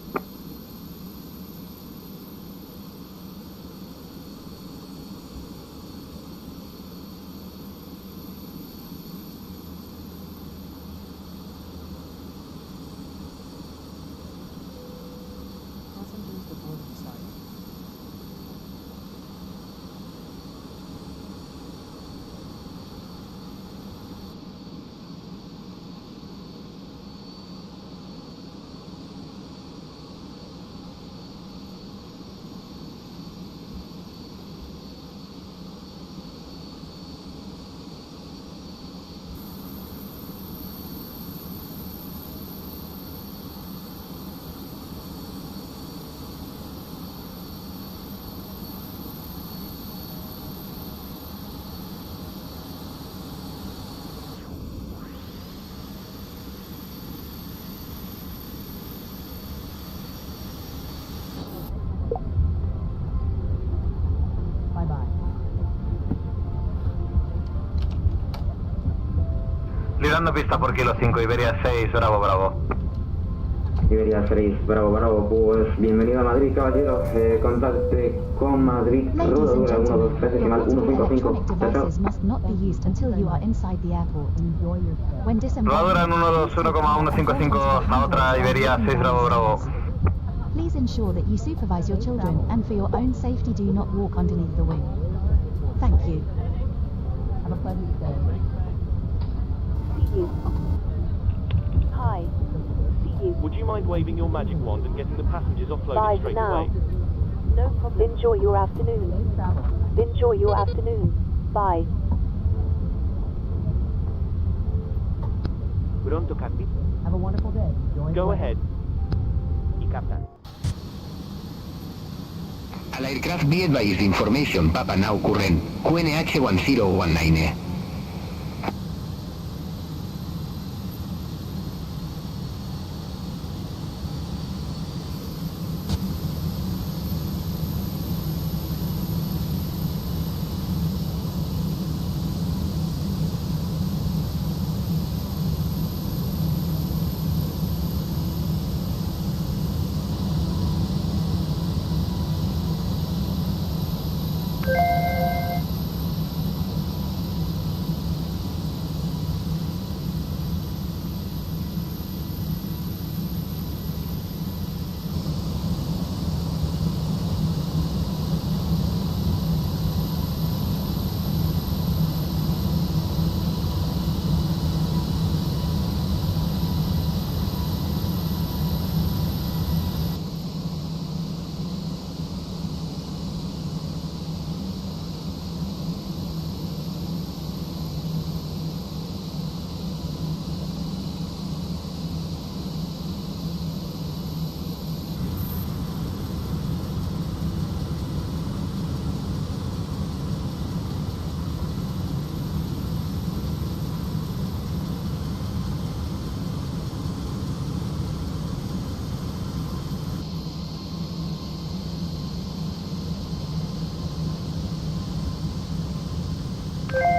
H: Librando pista por kilo 5, Iberia 6, Bravo, Bravo.
A: Iberia 6, Bravo, Bravo. Pues bienvenido a Madrid, caballero. Contacte con Madrid, rodadura 123.155.
I: Must not be used until you are inside the airport. When
H: Rodadura en 121,155 a otra Iberia 6, Bravo, Bravo.
I: Please ensure that you supervise your children and for your own safety do not walk underneath the wing. Thank you. Have a pleasant day.
K: See you. Hi. See you.
D: Would you mind waving your magic wand and getting the passengers offloaded
K: Bye
D: straight
K: now.
D: away?
K: No problem. Enjoy your afternoon. Enjoy your afternoon. Bye.
D: Pronto, Captain.
J: Have a wonderful day.
D: Go ahead. Y Captain.
E: Al aircraft be advised information Papa now current QNH 1019.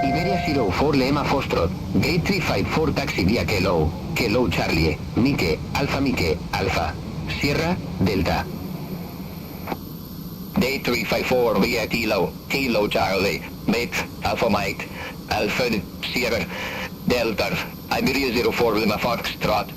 E: Iberia 04 Lema Foxtrot, Gate 354 Taxi via Kilo Charlie, Mike, Alpha, Sierra, Delta.
O: Day 354 via Kilo Charlie, Mate, Alpha Sierra, Delta, Iberia 04 Lima Foxtrot,